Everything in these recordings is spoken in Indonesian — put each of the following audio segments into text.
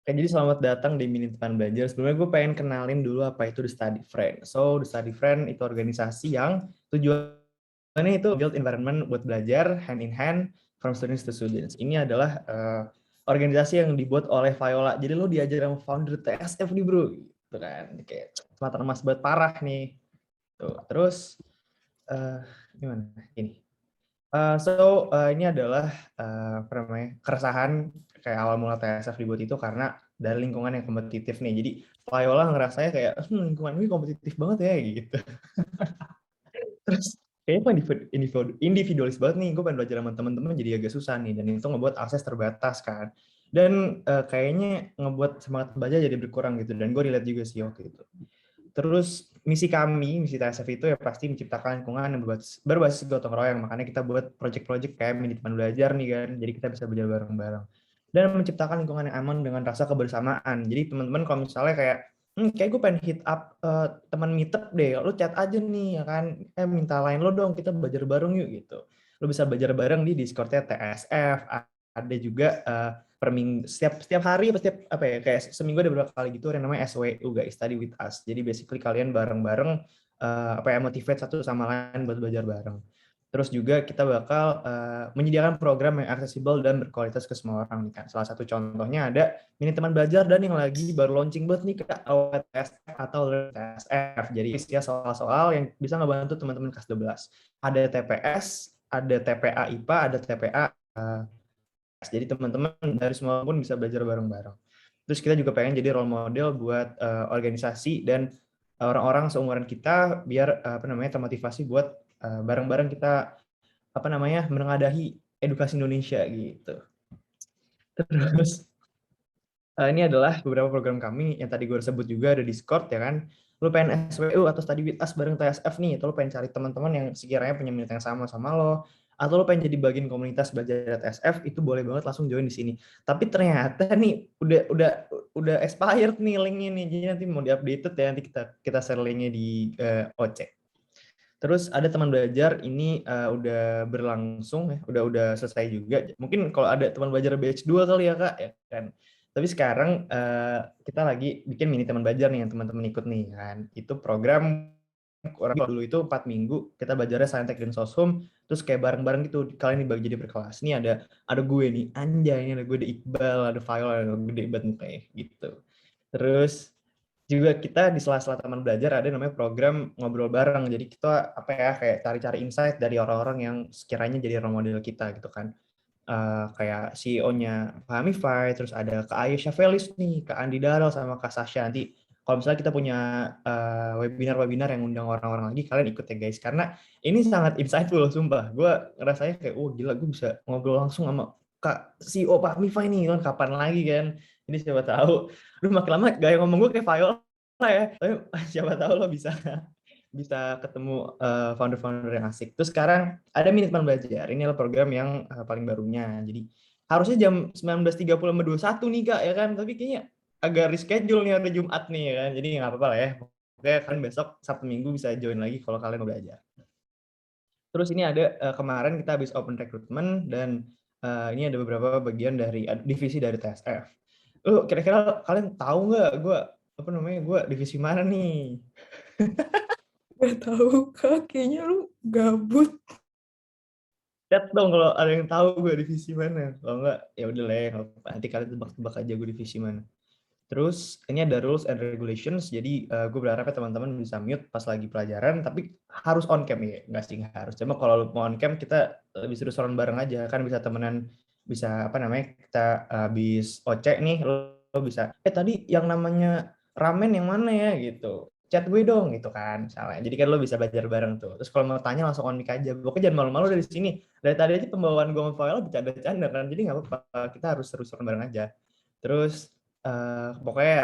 Oke, jadi selamat datang di Mini Teman Belajar. Sebelumnya gue pengen kenalin dulu apa itu The Study Friend. So, The Study Friend itu organisasi yang tujuannya itu build environment buat belajar hand in hand from students to students. Ini adalah organisasi yang dibuat oleh Viola. Jadi lo diajar sama founder TSF nih bro. Gitu kan. Kayak sematan emas buat parah nih. Tuh. Terus, gimana? Ini. Ini adalah apa namanya, keresahan kayak awal mula TSF dibuat itu karena dari lingkungan yang kompetitif nih. Jadi Viola ngerasanya kayak lingkungan ini kompetitif banget ya gitu. Terus kayaknya individualis banget nih. Gue pengen belajar sama teman-teman jadi agak susah nih, dan itu ngebuat akses terbatas kan. Dan kayaknya ngebuat semangat belajar jadi berkurang gitu. Dan gue relate juga sih waktu itu. Terus misi TSF itu ya pasti menciptakan lingkungan yang berbasis gotong royong. Makanya kita buat project-project kayak mini teman belajar nih kan. Jadi kita bisa belajar bareng-bareng. Dan menciptakan lingkungan yang aman dengan rasa kebersamaan. Jadi teman-teman kalau misalnya kayak, kayak gue pengen hit up teman meetup deh, lo chat aja nih ya kan, minta line lo dong, kita belajar bareng yuk gitu. Lo bisa belajar bareng di Discord-nya TSF, ada juga per minggu, setiap hari setiap apa ya, kayak seminggu ada beberapa kali gitu yang namanya SWU guys, study with us. Jadi basically kalian bareng-bareng apa ya, motivate satu sama lain buat belajar bareng. Terus juga kita bakal menyediakan program yang aksesibel dan berkualitas ke semua orang nih kan. Salah satu contohnya ada Mini Teman Belajar, dan yang lagi baru launching buat nih Kak, TSF atau TSF. Jadi isinya soal-soal yang bisa ngebantu teman-teman kelas 12. Ada TPS, ada TPA IPA, ada TPA jadi teman-teman dari semua pun bisa belajar bareng-bareng. Terus kita juga pengen jadi role model buat organisasi dan orang-orang seumuran kita biar apa namanya, termotivasi buat bareng-bareng kita apa namanya, mengadahi edukasi Indonesia gitu. Terus ini adalah beberapa program kami yang tadi gue sebut juga, ada Discord ya kan. Lu pengen SWU atau study with us bareng TSF nih, atau lu pengen cari teman-teman yang sekiranya punya minat yang sama lo, atau lu pengen jadi bagian komunitas belajar TSF, itu boleh banget langsung join di sini. Tapi ternyata nih udah expired nih linknya nih, jadi nanti mau diupdated ya, nanti kita share linknya di OC. Terus ada teman belajar ini udah berlangsung ya, udah selesai juga. Mungkin kalau ada teman belajar batch 2 kali ya Kak, ya kan. Tapi sekarang kita lagi bikin mini teman belajar nih yang teman-teman ikut nih kan. Itu program kurang dulu itu 4 minggu kita belajarnya Saintek dan Soshum, terus kayak bareng-bareng gitu. Kalian dibagi jadi berkelas. Ini ada gue nih, anjay, ini ada gue, ada Iqbal, ada Fail, ada gede banget mukanya gitu. Terus juga kita di sela-sela teman belajar ada namanya program ngobrol bareng. Jadi kita apa ya, kayak cari-cari insight dari orang-orang yang sekiranya jadi role model kita gitu kan. Kayak CEO-nya Fahmify, terus ada Kak Ayesha Felis nih, Kak Andi Daryl sama Kak Sasha. Nanti kalau misalnya kita punya webinar-webinar yang undang orang-orang lagi, kalian ikut ya guys, karena ini sangat insightful sumpah. Gue ngerasanya kayak, oh gila, gue bisa ngobrol langsung sama Kak CEO Fahmify nih kan, kapan lagi kan. Ini siapa tahu, lu makin lama gaya ngomong gue kayak Viola ya, tapi siapa tahu lo bisa ketemu founder-founder yang asik. Terus sekarang ada Mini Teman Belajar. Ini adalah program yang paling barunya. Jadi harusnya jam 19.30 sama 21 nih Kak, ya kan? Tapi kayaknya agak reschedule nih, ada Jumat nih ya kan. Jadi nggak apa-apa lah ya. Oke, kalian besok Sabtu Minggu bisa join lagi kalau kalian mau belajar. Terus ini ada kemarin kita habis open recruitment, dan ini ada beberapa bagian dari divisi dari TSF. Lu kira-kira kalian tahu nggak gue apa namanya, gue divisi mana nih? Gak tahu Kak, kayaknya lu gabut. Chat dong kalau ada yang tahu gue divisi mana. Kalau enggak ya udah lah ya, nanti kalian tebak-tebak aja gue divisi mana. Terus ini ada rules and regulations. Jadi gue berharap ya teman-teman bisa mute pas lagi pelajaran, tapi harus on cam ya. Enggak sih, nggak harus. Cuma kalau mau on cam kita lebih seru-seruan bareng aja kan, bisa temenan, bisa apa namanya, kita habis OC nih, lo bisa tadi yang namanya ramen yang mana ya gitu, chat gue dong gitu kan misalnya. Jadi kan lo bisa belajar bareng tuh. Terus kalau mau tanya langsung on mic aja. Pokoknya jangan malu-malu dari sini. Dari tadi aja pembawaan gue sama Fael bercanda-canda kan. Jadi nggak apa-apa. Kita harus seru-seruan bareng aja. Terus pokoknya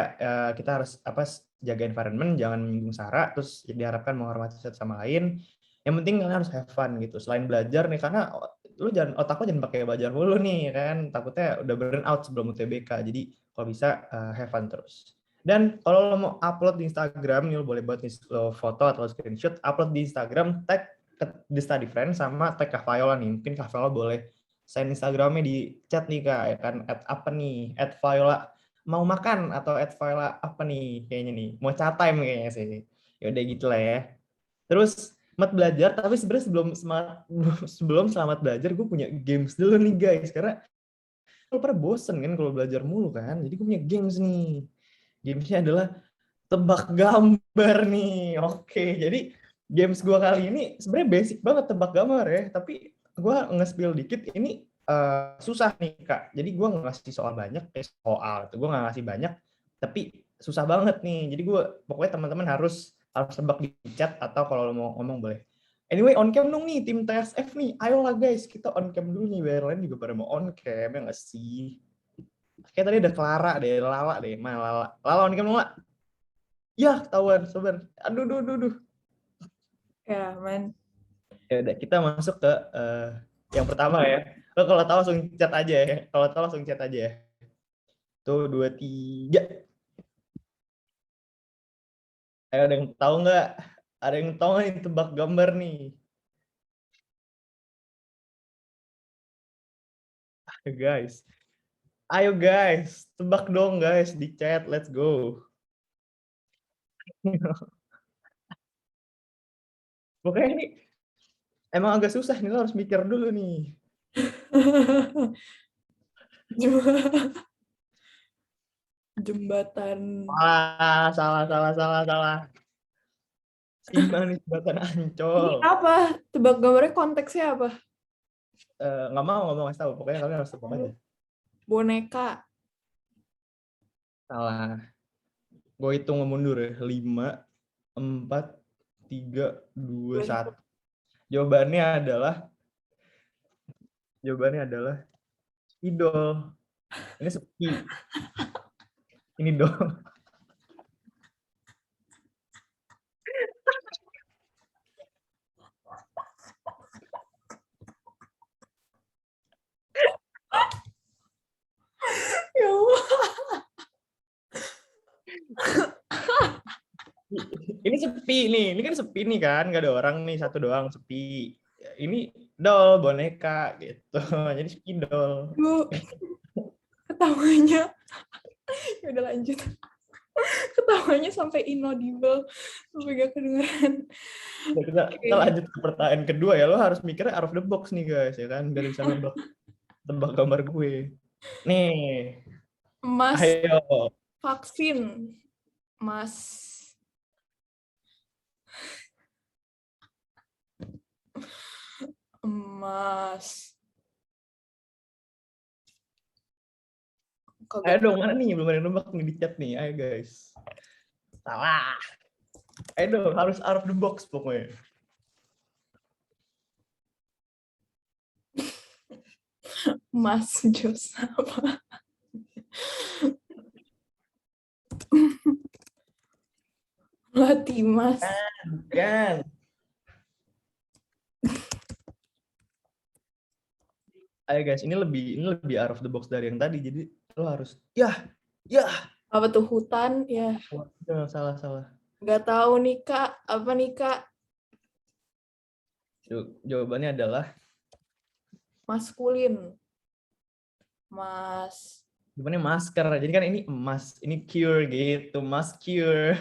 kita harus apa, jaga environment, jangan menyinggung sara, terus diharapkan menghormati satu sama lain. Yang penting kalian harus have fun gitu. Selain belajar nih, karena lu jangan, otak lu jangan pakai belajar mulu nih kan. Takutnya udah burn out sebelum UTBK. Jadi kalau bisa have fun terus. Dan kalau lo mau upload di Instagram, lo boleh buat lo foto atau screenshot, upload di Instagram, tag The Study Friend sama tag Kak Viola nih. Mungkin Kak Viola boleh sign Instagramnya di chat nih Kak, ya kan, apa nih, @Viola mau makan atau at file apa nih kayaknya nih, mau chat time kayaknya sih. Ya udah gitu lah ya. Terus selamat belajar, tapi sebenarnya sebelum selamat belajar gue punya games dulu nih guys, karena kalau pada bosen kan kalau belajar mulu kan, jadi gue punya games nih. Gamesnya adalah tebak gambar nih. Oke, jadi games gue kali ini sebenarnya basic banget tebak gambar ya, tapi gue nge-spill dikit ini susah nih Kak. Jadi gue nggak ngasih soal banyak, soal itu gue nggak ngasih banyak, tapi susah banget nih. Jadi gue pokoknya teman-teman harus tebak di chat atau kalau mau ngomong boleh. Anyway, on cam dong nih tim TSF nih. Ayolah guys, kita on cam dulu nih biar lain juga pada mau on cam ya nggak sih? Kayak tadi ada Clara deh, Lala deh. Mana Lala? Lala on cam dong, Lala. Ya, ketahuan, sabar. Aduh, duh, duh, duh. Ya, man. Ya udah, kita masuk ke yang pertama ya. Lo kalau tahu langsung chat aja ya. Kalau tahu langsung chat aja ya. Tuh, 2, 3. Ayo, ada yang tahu nggak? Ada yang tahu nggak nih tebak gambar nih? Ayo guys. Ayo guys. Tebak dong guys di chat. Let's go. Pokoknya ini emang agak susah nih. Lo harus mikir dulu nih. Jembatan. Salah, salah, salah, salah. Simpang nih jembatan Ini Ancol. apa? Tebak gambarnya konteksnya apa? Nggak mau ngasih tahu. Pokoknya kalian harus tebak aja. Boneka. Salah. Gue hitung mundur ya. 5, 4, 3, 2, 1. Jawabannya adalah idol. Ini sepi. Ini dong. Ya Allah. Ini sepi nih. Ini kan sepi nih kan. Gak ada orang nih. Satu doang sepi. Ini doll, boneka gitu. Jadi idol. Duh, ketawanya. Ya udah lanjut. Ketawanya sampai inaudible. Sampai gak kedengeran. Ya, kita lanjut ke pertanyaan kedua ya. Lo harus mikirnya out of the box nih guys. Ya kan. Biar bisa tebak gambar gue. Nih. Mas Ayo. vaksin. Mas emas. Ayo dong. Mana nih? Belum ada yang nebak nih di chat nih. Ayo guys. Salah. Ayo dong. Harus out of the box pokoknya. Mas Jos apa? Latih Mas. Kan. Ayo guys, ini lebih out of the box dari yang tadi. Jadi lo harus ya. Apa tuh hutan? Ya. Salah. Nggak tahu nih Kak. Apa nih Kak? Jawabannya adalah Maskulin. Mas. jawabannya masker. Jadi kan ini emas, ini cure gitu, mas cure.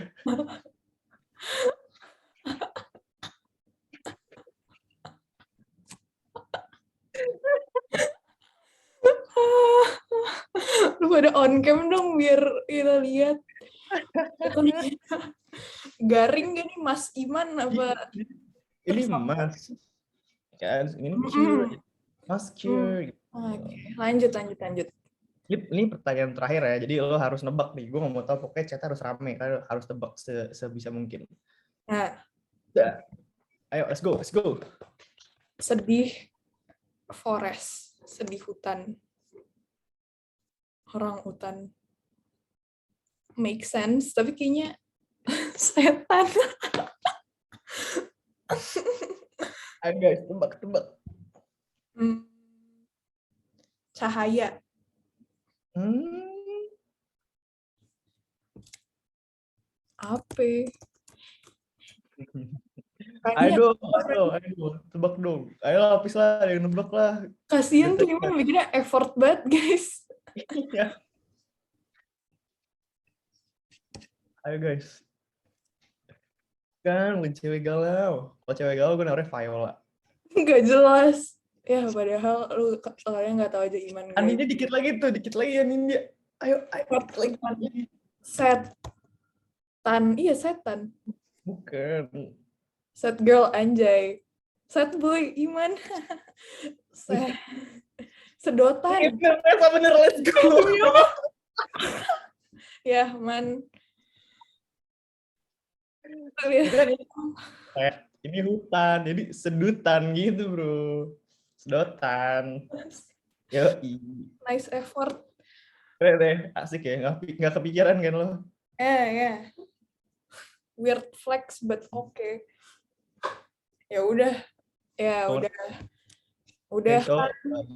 Lu pada on cam dong biar kita lihat. Garing gak nih Mas Iman apa? Ini emas. Kan ini cure. Mas cure. Gitu. Oke, lanjut. Ini pertanyaan terakhir ya. Jadi lo harus nebak nih. Gue nggak mau tahu pokoknya chat harus rame. Harus tebak sebisa mungkin. Nah, Ya. Ayo, let's go. sedih forest, sedih hutan. Orang hutan. Make sense, tapi kayaknya setan. Ayo guys, tebak. Cahaya. Apa? Ayo, tebak dong. Ayo lapis lah, ada yang nebak lah. Kasian tuh Iman mikirnya effort banget guys. Ayo guys. Kan lu cewek galau. Kalau cewek galau gue namanya Viola. Nggak jelas. Ya, padahal lu soalnya nggak tahu aja Iman, guys. Aninnya dikit lagi tuh, dikit lagi Aninnya. Ayo, dikit lagi. Setan. Iya, setan. Bukan. Set girl, anjay. Set boy, Iman. Sedotan. Bener, let's go. Ya, man. Bukan ini hutan, jadi sedutan gitu bro. Sedotan. Yoi. Nice effort. Keren deh, asik ya. Nggak kepikiran kan lo? Ya. Weird flex, but okay. Ya udah. Okay, so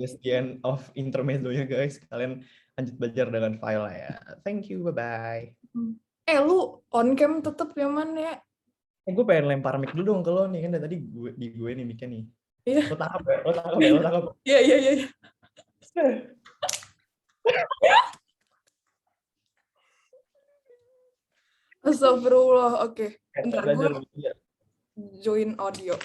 that's the end of intermezzonya guys. Kalian lanjut belajar dengan file ya. Thank you, bye-bye. Lu on cam tetep ya, Man, ya? Gue pengen lempar mic dulu dong ke lo nih. Kan dari tadi gue nih mic-nya nih. Iya. Lo tangkap ya. Iya. Astagfirullah, oke. Bentar, gue join audio.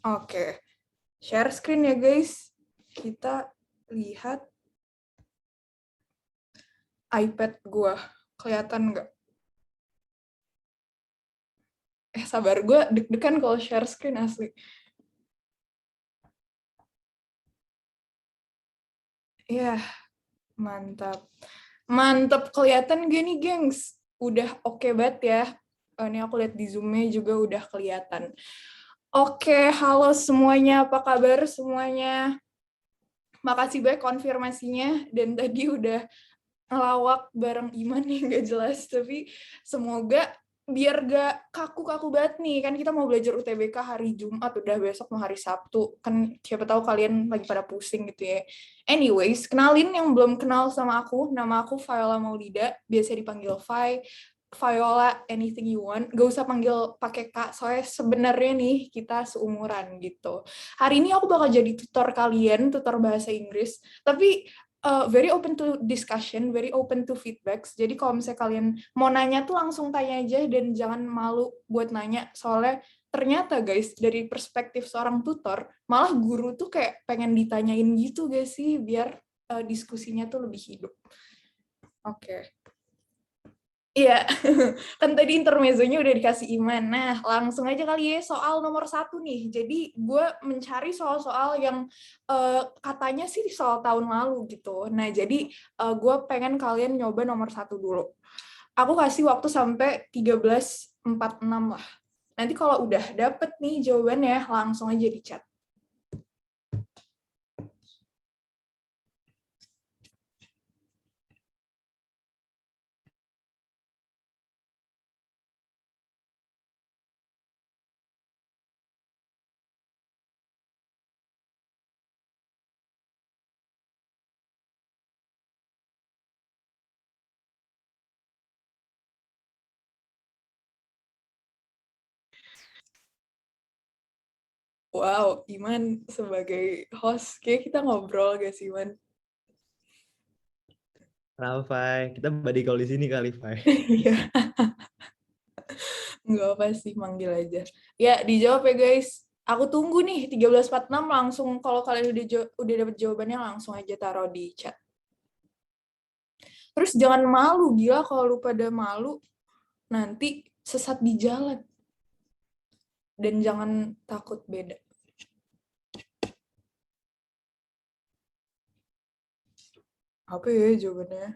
Oke. Share screen ya, guys. Kita lihat iPad gue. Kelihatan nggak? Sabar, gue deg-degan kalau share screen asli. Ya, mantap. Mantap, kelihatan gak nih, gengs? Udah oke banget ya. Ini aku lihat di Zoom-nya juga udah kelihatan. Oke, halo semuanya. Apa kabar semuanya? Makasih banyak konfirmasinya. Dan tadi udah ngelawak bareng Iman yang gak jelas. Tapi semoga biar gak kaku-kaku banget nih. Kan kita mau belajar UTBK hari Jumat, udah besok mau hari Sabtu. Kan siapa tahu kalian lagi pada pusing gitu ya. Anyways, kenalin yang belum kenal sama aku. Nama aku Viola Maulida, biasa dipanggil Vi. Viola, anything you want. Gak usah panggil pakai Kak, soalnya sebenarnya nih kita seumuran gitu. Hari ini aku bakal jadi tutor kalian, tutor bahasa Inggris. Tapi very open to discussion, very open to feedbacks. Jadi kalau misalnya kalian mau nanya tuh langsung tanya aja dan jangan malu buat nanya. Soalnya ternyata guys, dari perspektif seorang tutor, malah guru tuh kayak pengen ditanyain gitu gak sih, biar diskusinya tuh lebih hidup. Oke. Iya, kan tadi intermezzonya udah dikasih Iman. Nah, langsung aja kali ya soal nomor 1 nih. Jadi gue mencari soal-soal yang katanya sih soal tahun lalu gitu. Nah, jadi gue pengen kalian nyoba nomor 1 dulu. Aku kasih waktu sampai 13.46 lah. Nanti kalau udah dapet nih jawabannya, langsung aja di chat. Wow, Iman sebagai host, kayak kita ngobrol gak sih, Iman? Kenapa, Fai? Kita body call di sini kali, Fai. Iya. Nggak apa sih, manggil aja. Ya, dijawab ya, guys. Aku tunggu nih, 13.46 langsung. Kalau kalian udah dapet jawabannya, langsung aja taruh di chat. Terus jangan malu, gila kalau lu pada malu, nanti sesat di jalan. Dan jangan takut beda. Apa ya jawabannya?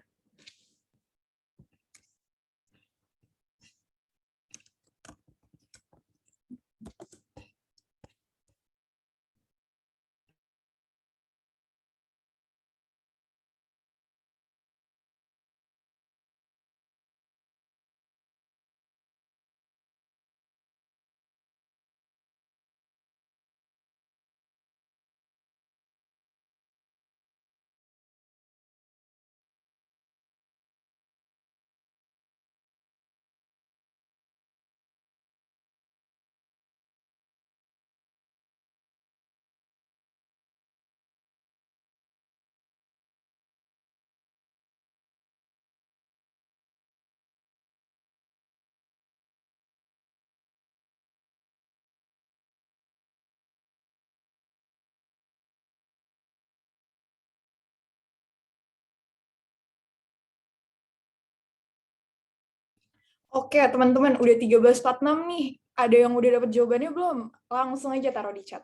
Oke, teman-teman, udah 13.46 nih. Ada yang udah dapat jawabannya belum? Langsung aja taruh di chat.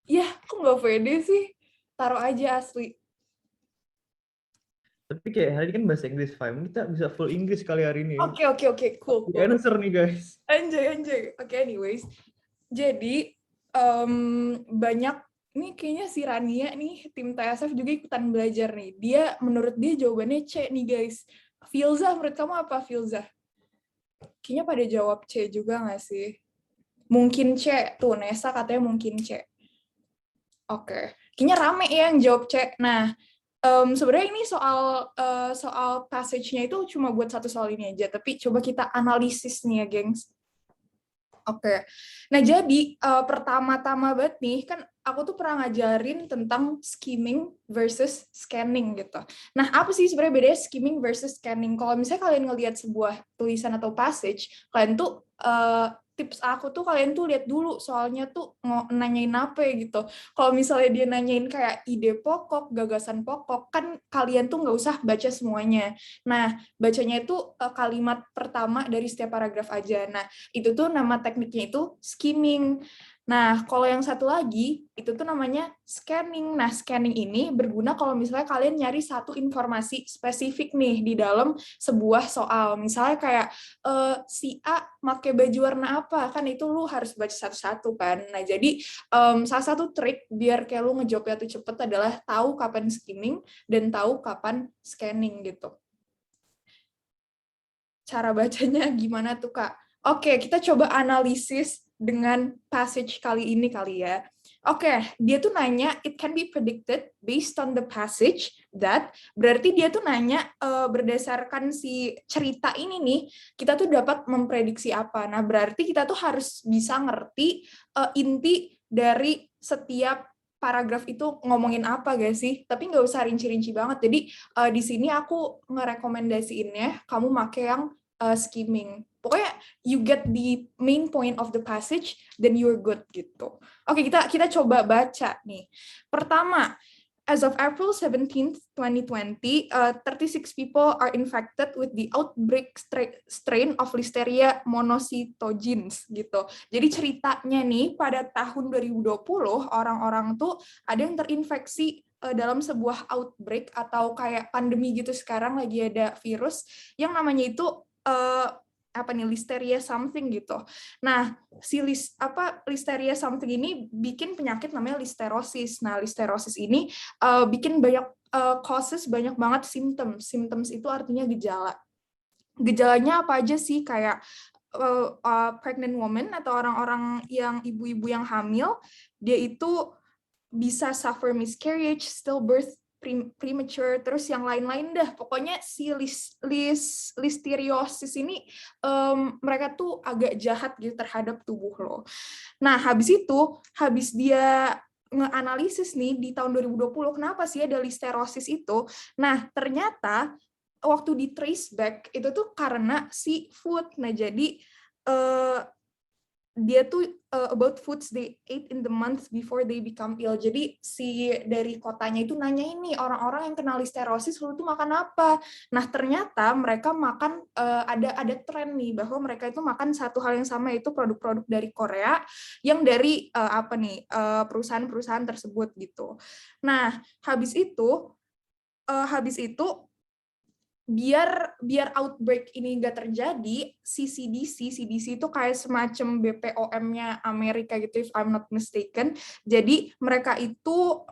Ya, kok nggak pede sih? Taruh aja asli. Tapi kayak hari ini kan bahasa Inggris, Fahim. Kita bisa full Inggris kali hari ini. Oke, cool, The cool. answer nih, guys. Anjay. Oke, anyways. Jadi, banyak, ini kayaknya si Rania nih, tim TSF juga ikutan belajar nih. Menurut dia jawabannya C nih, guys. Filza, menurut kamu apa, Filza? Kayaknya pada jawab C juga nggak sih? Mungkin C. Tuh, Nesa katanya mungkin C. Oke. Kayaknya rame ya yang jawab C. Nah, sebenarnya ini soal passage-nya itu cuma buat satu soal ini aja, tapi coba kita analisis nih ya, gengs. Oke. Nah, jadi pertama-tama banget nih, kan aku tuh pernah ngajarin tentang skimming versus scanning gitu. Nah, apa sih sebenarnya bedanya skimming versus scanning? Kalau misalnya kalian ngelihat sebuah tulisan atau passage, kalian tuh tips aku tuh kalian tuh lihat dulu soalnya tuh nanyain apa ya gitu. Kalau misalnya dia nanyain kayak ide pokok, gagasan pokok, kan kalian tuh nggak usah baca semuanya. Nah, bacanya itu kalimat pertama dari setiap paragraf aja. Nah, itu tuh nama tekniknya itu skimming. Nah, kalau yang satu lagi, itu tuh namanya scanning. Nah, scanning ini berguna kalau misalnya kalian nyari satu informasi spesifik nih di dalam sebuah soal. Misalnya kayak, si A pakai baju warna apa? Kan itu lu harus baca satu-satu kan. Nah, jadi salah satu trik biar kayak lu ngejawabnya tuh cepet adalah tahu kapan skimming dan tahu kapan scanning gitu. Cara bacanya gimana tuh, Kak? Oke, kita coba analisis dengan passage kali ini kali ya. Oke, dia tuh nanya, it can be predicted based on the passage that, berarti dia tuh nanya berdasarkan si cerita ini nih, kita tuh dapat memprediksi apa. Nah, berarti kita tuh harus bisa ngerti inti dari setiap paragraf itu ngomongin apa gak sih? Tapi nggak usah rinci-rinci banget. Jadi di sini aku ngerekomendasiinnya kamu make yang skimming. Pokoknya you get the main point of the passage, then you're good gitu. Oke, kita coba baca nih. Pertama, as of April 17th, 2020, 36 people are infected with the outbreak strain of Listeria monocytogenes gitu. Jadi ceritanya nih pada tahun 2020 orang-orang tuh ada yang terinfeksi dalam sebuah outbreak atau kayak pandemi gitu. Sekarang lagi ada virus yang namanya itu apa nih, Listeria something gitu. Nah, si Listeria something ini bikin penyakit namanya listerosis. Nah, listerosis ini bikin banyak causes, banyak banget symptoms. Symptoms itu artinya gejala. Gejalanya apa aja sih? Kayak pregnant woman atau orang-orang yang ibu-ibu yang hamil, dia itu bisa suffer miscarriage, stillbirth, premature, terus yang lain-lain dah. Pokoknya si listeriosis ini mereka tuh agak jahat gitu terhadap tubuh lo. Nah, habis dia ngeanalisis nih di tahun 2020, kenapa sih ada listerosis itu? Nah, ternyata waktu di trace back itu tuh karena si food. Nah, jadi dia tuh about foods they ate in the months before they become ill. Jadi si dari kotanya itu nanya ini orang-orang yang kena listerosis lu tuh makan apa? Nah, ternyata mereka makan ada tren nih bahwa mereka itu makan satu hal yang sama, yaitu produk-produk dari Korea yang dari perusahaan-perusahaan tersebut gitu. Nah, habis itu biar outbreak ini nggak terjadi, si CDC itu kayak semacam BPOM-nya Amerika gitu, if I'm not mistaken. Jadi mereka itu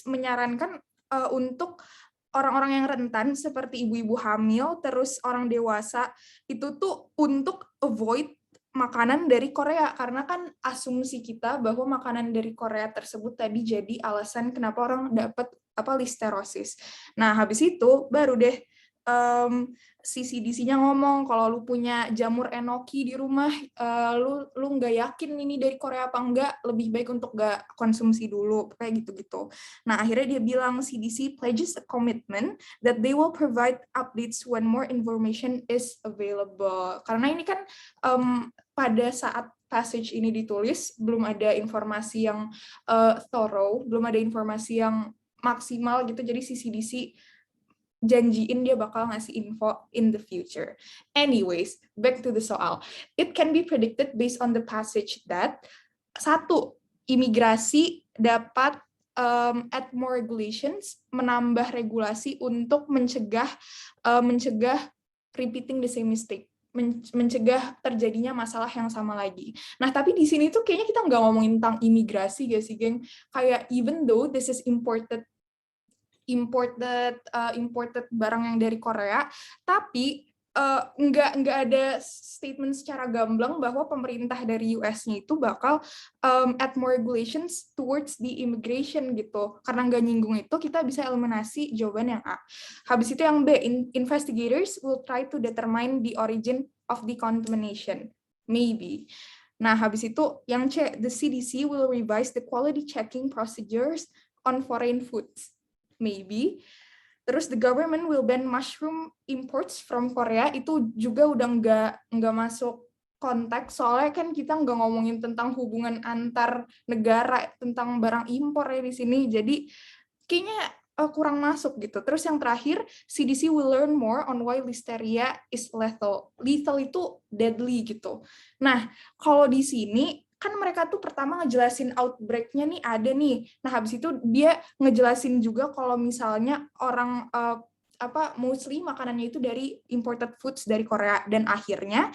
menyarankan untuk orang-orang yang rentan seperti ibu-ibu hamil, terus orang dewasa, itu tuh untuk avoid makanan dari Korea, karena kan asumsi kita bahwa makanan dari Korea tersebut tadi jadi alasan kenapa orang dapat listerosis. Nah, habis itu baru deh si CDC-nya ngomong kalau lu punya jamur enoki di rumah, lu nggak yakin ini dari Korea apa enggak, lebih baik untuk nggak konsumsi dulu, kayak gitu-gitu. Nah, akhirnya dia bilang CDC pledges a commitment that they will provide updates when more information is available. Karena ini kan pada saat passage ini ditulis, belum ada informasi yang thorough, belum ada informasi yang maksimal gitu, jadi si CDC janjiin dia bakal ngasih info in the future. Anyways, back to the soal. It can be predicted based on the passage that satu, imigrasi dapat add more regulations, menambah regulasi untuk mencegah repeating the same mistake, mencegah terjadinya masalah yang sama lagi. Nah, tapi di sini tuh kayaknya kita nggak ngomongin tentang imigrasi gak sih, geng? Kayak even though this is imported barang yang dari Korea, tapi nggak ada statement secara gamblang bahwa pemerintah dari US-nya itu bakal add more regulations towards the immigration gitu. Karena nggak nyinggung itu, kita bisa eliminasi jawaban yang A. Habis itu yang B, investigators will try to determine the origin of the contamination. Maybe. Nah, habis itu yang C, the CDC will revise the quality checking procedures on foreign foods. Maybe. Terus the government will ban mushroom imports from Korea, itu juga udah nggak masuk konteks, soalnya kan kita nggak ngomongin tentang hubungan antar negara tentang barang impor ya di sini, jadi kayaknya kurang masuk gitu. Terus yang terakhir, CDC will learn more on why listeria is lethal. Lethal itu deadly gitu. Nah, kalau di sini kan mereka tuh pertama ngejelasin outbreak-nya nih ada nih. Nah, habis itu dia ngejelasin juga kalau misalnya orang mostly makanannya itu dari imported foods dari Korea, dan akhirnya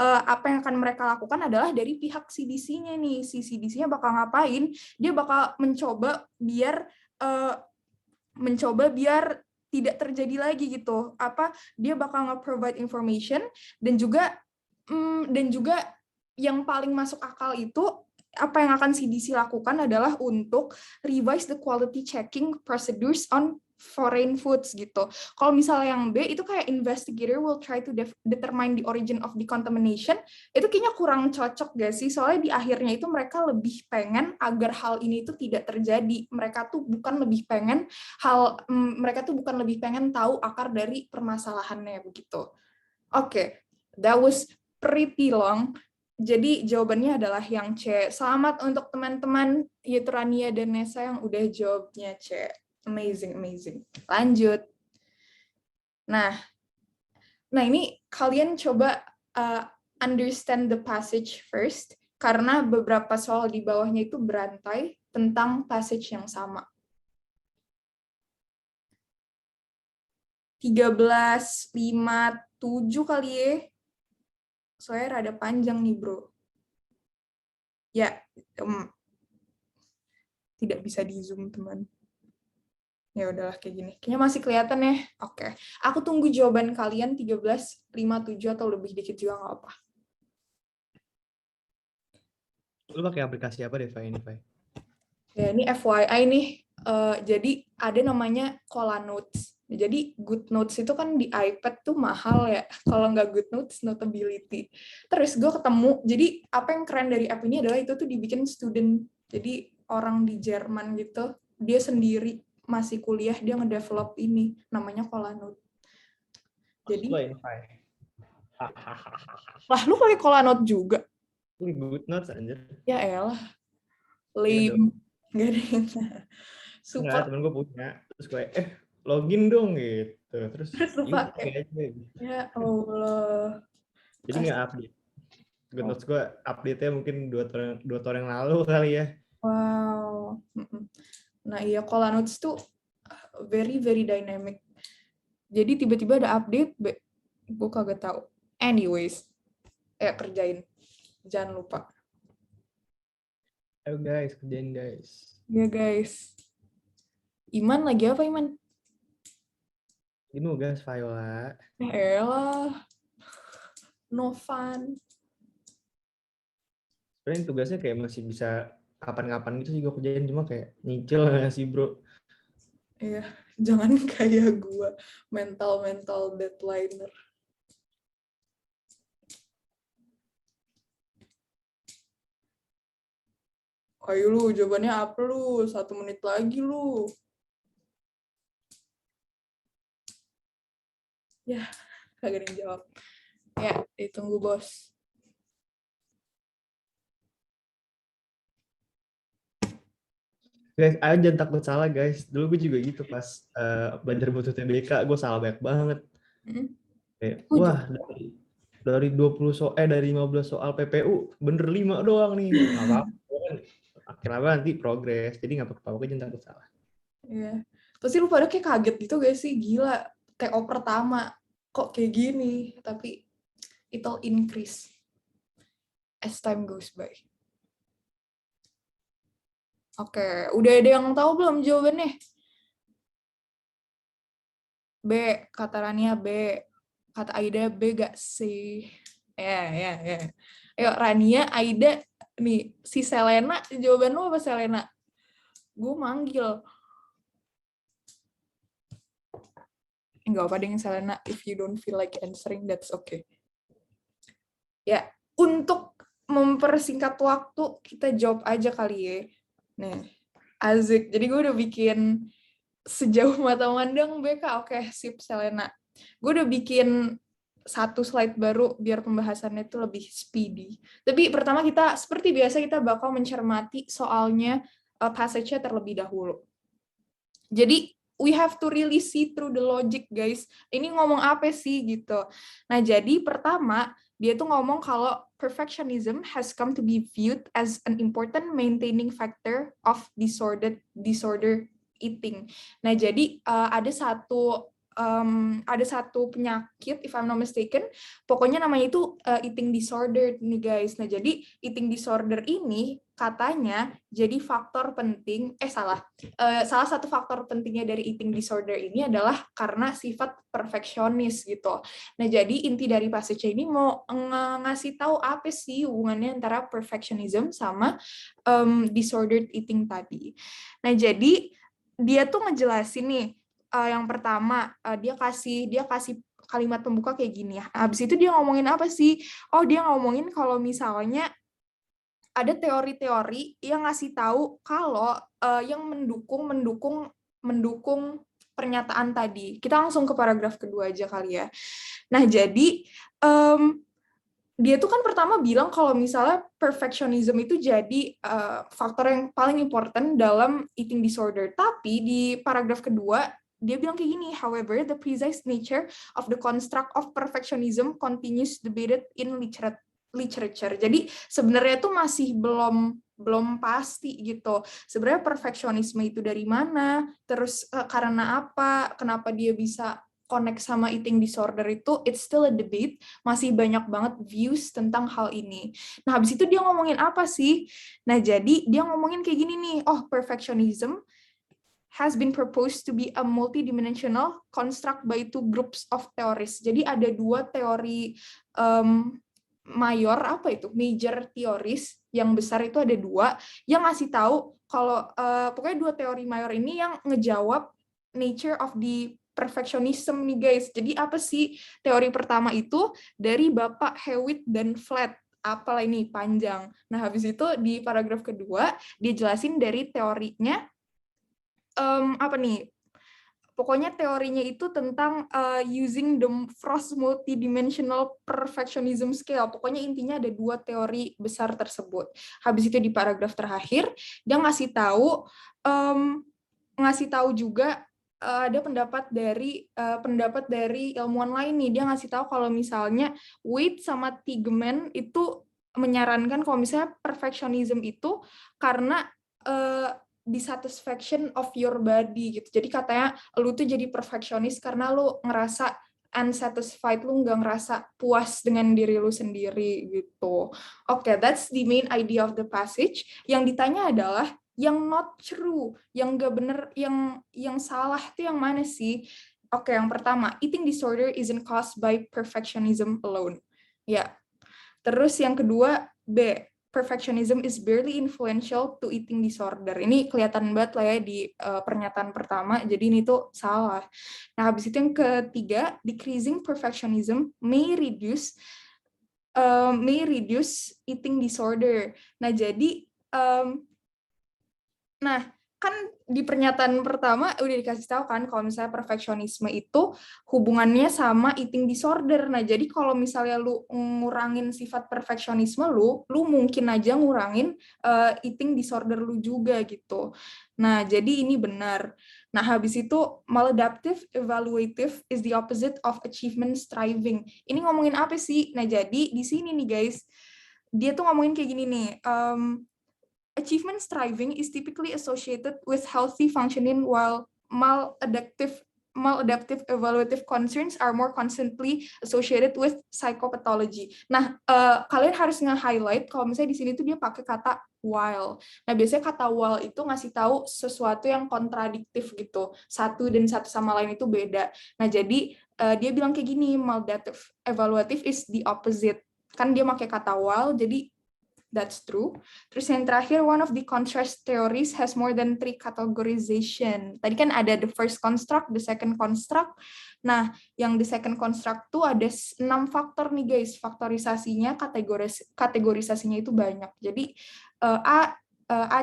apa yang akan mereka lakukan adalah dari pihak CDC-nya nih. Si CDC-nya bakal ngapain? Dia bakal mencoba biar tidak terjadi lagi gitu. Dia bakal nge-provide information, dan juga yang paling masuk akal itu apa yang akan CDC lakukan adalah untuk revise the quality checking procedures on foreign foods gitu. Kalau misalnya yang B itu kayak investigator will try to determine the origin of the contamination, itu kayaknya kurang cocok gak sih? Soalnya di akhirnya itu mereka lebih pengen agar hal ini itu tidak terjadi. Mereka tuh bukan lebih pengen tahu akar dari permasalahannya begitu. Oke, that was pretty long. Jadi jawabannya adalah yang C. Selamat untuk teman-teman Yetrania dan Nesa yang udah jawabnya C. Amazing, amazing. Lanjut. Nah ini kalian coba understand the passage first, karena beberapa soal di bawahnya itu berantai tentang passage yang sama. 13:57 kali ya. Soalnya rada panjang nih, bro. Ya, tidak bisa di zoom, teman. Ya udahlah kayak gini. Kayaknya masih kelihatan ya. Oke. Aku tunggu jawaban kalian 13:57 atau lebih dikit juga nggak apa. Lu pakai aplikasi apa deh, ini, Fai? Ya, ini FYI nih. Jadi ada namanya Cola Notes. Jadi Good Notes itu kan di iPad tuh mahal ya. Kalau nggak Good Notes, Notability. Terus gue ketemu, jadi apa yang keren dari app ini adalah itu tuh dibikin student. Jadi orang di Jerman gitu, dia sendiri masih kuliah, dia ngedevelop ini. Namanya Cola Note. Jadi, lah lu pakai Cola Note juga? Good Notes anjir. Ya elah. Lame. Gak ada yang support. Nggak, temen gue punya. Terus gue, login dong gitu. Terus lu pakai aja. Ya Allah. Jadi nggak update. Good Notes gue update-nya mungkin 2 tahun yang lalu kali ya. Wow. Nah iya, Cola Notes tuh very, very dynamic. Jadi tiba-tiba ada update, gue kagak tahu. Anyways, kerjain. Jangan lupa. Ayo guys, kerjain guys. Ya guys. Iman lagi apa, Iman? Ini guys, Viola. Elah. No fun. Sebenarnya tugasnya kayak masih bisa kapan-kapan gitu juga kerjain, cuma kayak nyicil nggak sih bro? Iya, jangan kayak gue mental deadliner. Ayo lu, jawabannya apa lu? 1 menit lagi lu. Ya, kagak ada yang jawab. Ya, ditunggu bos. Guys, ayo jangan takut salah guys. Dulu gue juga gitu pas belajar butuh TBK, gue salah banyak banget. Kayak, Gue wah, juga. dari 20 soal dari 15 soal PPU bener 5 doang nih. Nggak apa-apa kan. Akhirnya nanti progres. Jadi nggak apa-apa, jangan takut salah. Iya. Pasti lu pada kayak kaget gitu gak sih? Gila, TO pertama kok kayak gini. Tapi it'll increase as time goes by. Oke, udah ada yang tahu belum jawabannya? B, kata Rania B. Kata Aida B gak sih? Ya. Ayo Rania, Aida, nih si Selena, jawaban lu apa Selena? Gue manggil. Enggak apa deh Selena, if you don't feel like answering, that's okay. Ya, untuk mempersingkat waktu, kita jawab aja kali ya. Nih, asik. Jadi gue udah bikin sejauh mata memandang BK. Oke, sip Selena. Gue udah bikin 1 slide baru biar pembahasannya itu lebih speedy. Tapi pertama kita, seperti biasa, kita bakal mencermati soalnya passage-nya terlebih dahulu. Jadi, we have to really see through the logic, guys. Ini ngomong apa sih, gitu. Nah, jadi pertama, dia tuh ngomong kalau perfectionism has come to be viewed as an important maintaining factor of disorder eating. Nah, jadi ada satu penyakit, if I'm not mistaken, pokoknya namanya itu eating disorder nih guys. Nah, jadi eating disorder ini katanya jadi faktor penting, salah satu faktor pentingnya dari eating disorder ini adalah karena sifat perfeksionis gitu. Nah, jadi inti dari passage ini mau ngasih tahu apa sih hubungannya antara perfectionism sama disordered eating tadi. Nah, jadi dia tuh ngejelasin nih, yang pertama dia kasih kalimat pembuka kayak gini ya. Habis itu dia ngomongin apa sih? Oh, dia ngomongin kalau misalnya ada teori-teori yang ngasih tahu kalau yang mendukung pernyataan tadi. Kita langsung ke paragraf kedua aja kali ya. Nah, jadi dia tuh kan pertama bilang kalau misalnya perfectionism itu jadi faktor yang paling important dalam eating disorder. Tapi di paragraf kedua, dia bilang kayak gini, however, the precise nature of the construct of perfectionism continues debated in literature. Jadi sebenarnya tuh masih belum pasti gitu. Sebenarnya perfeksionisme itu dari mana, terus karena apa, kenapa dia bisa connect sama eating disorder itu, it's still a debate, masih banyak banget views tentang hal ini. Nah, habis itu dia ngomongin apa sih? Nah, jadi dia ngomongin kayak gini nih, oh, perfectionism has been proposed to be a multidimensional construct by 2 groups of theories. Jadi ada 2 teori major theories yang besar itu ada 2 yang ngasih tahu kalau pokoknya 2 teori mayor ini yang ngejawab nature of the perfectionism nih guys. Jadi apa sih teori pertama itu dari Bapak Hewitt dan Flat. Apalah ini panjang. Nah, habis itu di paragraf kedua dia jelasin dari teorinya apa nih? Pokoknya teorinya itu tentang using the Frost multidimensional perfectionism scale. Pokoknya intinya ada 2 teori besar tersebut. Habis itu di paragraf terakhir dia ngasih tahu juga ada pendapat dari ilmuwan lain nih. Dia ngasih tahu kalau misalnya Waite sama Tigman itu menyarankan kalau misalnya perfectionism itu karena dissatisfaction of your body gitu. Jadi katanya lu tuh jadi perfeksionis karena lu ngerasa unsatisfied, lu nggak ngerasa puas dengan diri lu sendiri gitu. Oke, that's the main idea of the passage. Yang ditanya adalah yang not true, yang nggak bener, yang salah itu yang mana sih? Oke, yang pertama, eating disorder isn't caused by perfectionism alone. Ya. Terus yang kedua, B, perfectionism is barely influential to eating disorder. Ini kelihatan banget lah ya di pernyataan pertama, jadi ini tuh salah. Nah, habis itu yang ketiga, decreasing perfectionism may reduce eating disorder. Nah, jadi kan di pernyataan pertama udah dikasih tahu kan kalau misalnya perfeksionisme itu hubungannya sama eating disorder. Nah, jadi kalau misalnya lu ngurangin sifat perfeksionisme lu mungkin aja ngurangin eating disorder lu juga gitu. Nah, jadi ini benar. Nah, habis itu maladaptive evaluative is the opposite of achievement striving. Ini ngomongin apa sih? Nah, jadi di sini nih guys, dia tuh ngomongin kayak gini nih, achievement striving is typically associated with healthy functioning, while maladaptive evaluative concerns are more constantly associated with psychopathology. Nah, kalian harus nge-highlight kalau misalnya di sini tuh dia pakai kata while. Nah, biasanya kata while itu ngasih tahu sesuatu yang kontradiktif gitu. Satu dan satu sama lain itu beda. Nah, jadi dia bilang kayak gini, maladaptive evaluative is the opposite. Kan dia pakai kata while, jadi that's true. Terus yang terakhir, one of the contrast theories has more than 3 categorization. Tadi kan ada the first construct, the second construct. Nah, yang the second construct tuh ada 6 faktor nih guys. Faktorisasinya, kategorisasinya itu banyak. Jadi A,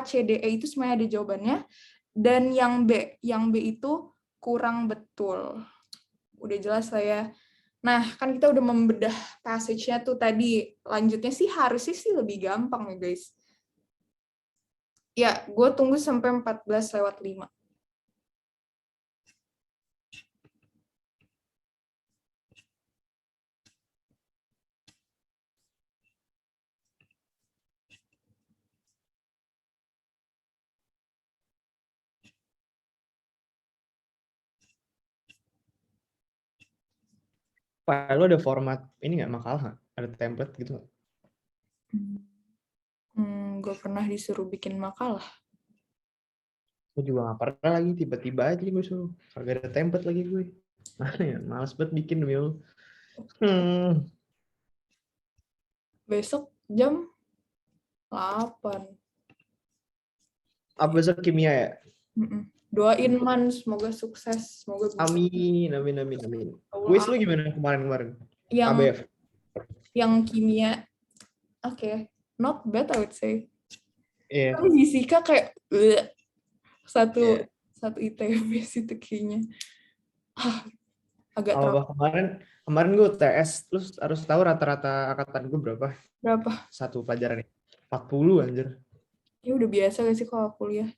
C, D, E itu semuanya ada jawabannya. Dan yang B itu kurang betul. Udah jelas lah ya. Nah, kan kita udah membedah passage-nya tuh tadi. Lanjutnya sih harusnya sih lebih gampang ya, guys. Ya, gue tunggu sampai 14:05. Pak, lo ada format ini nggak makalah nggak? Ada template gitu nggak? Gue pernah disuruh bikin makalah. Gue juga nggak pernah lagi, tiba-tiba aja gue suruh. Kagak ada template lagi gue. Mana ya? Males banget bikin demi lo. Besok jam 8. Apa besok kimia ya? Doain Man, semoga sukses. Semoga bisa. Amin. Kuis lu gimana kemarin? KBF. Yang kimia, oke. Not bad, I would say. Iya. Tapi fisika kayak satu ITB situ kayaknya. Agak terlalu. Kemarin gue UTS, terus harus tahu rata-rata angkatan gue berapa? Satu pelajaran nih. 40 anjir. Ya udah biasa gak sih kalau kuliah?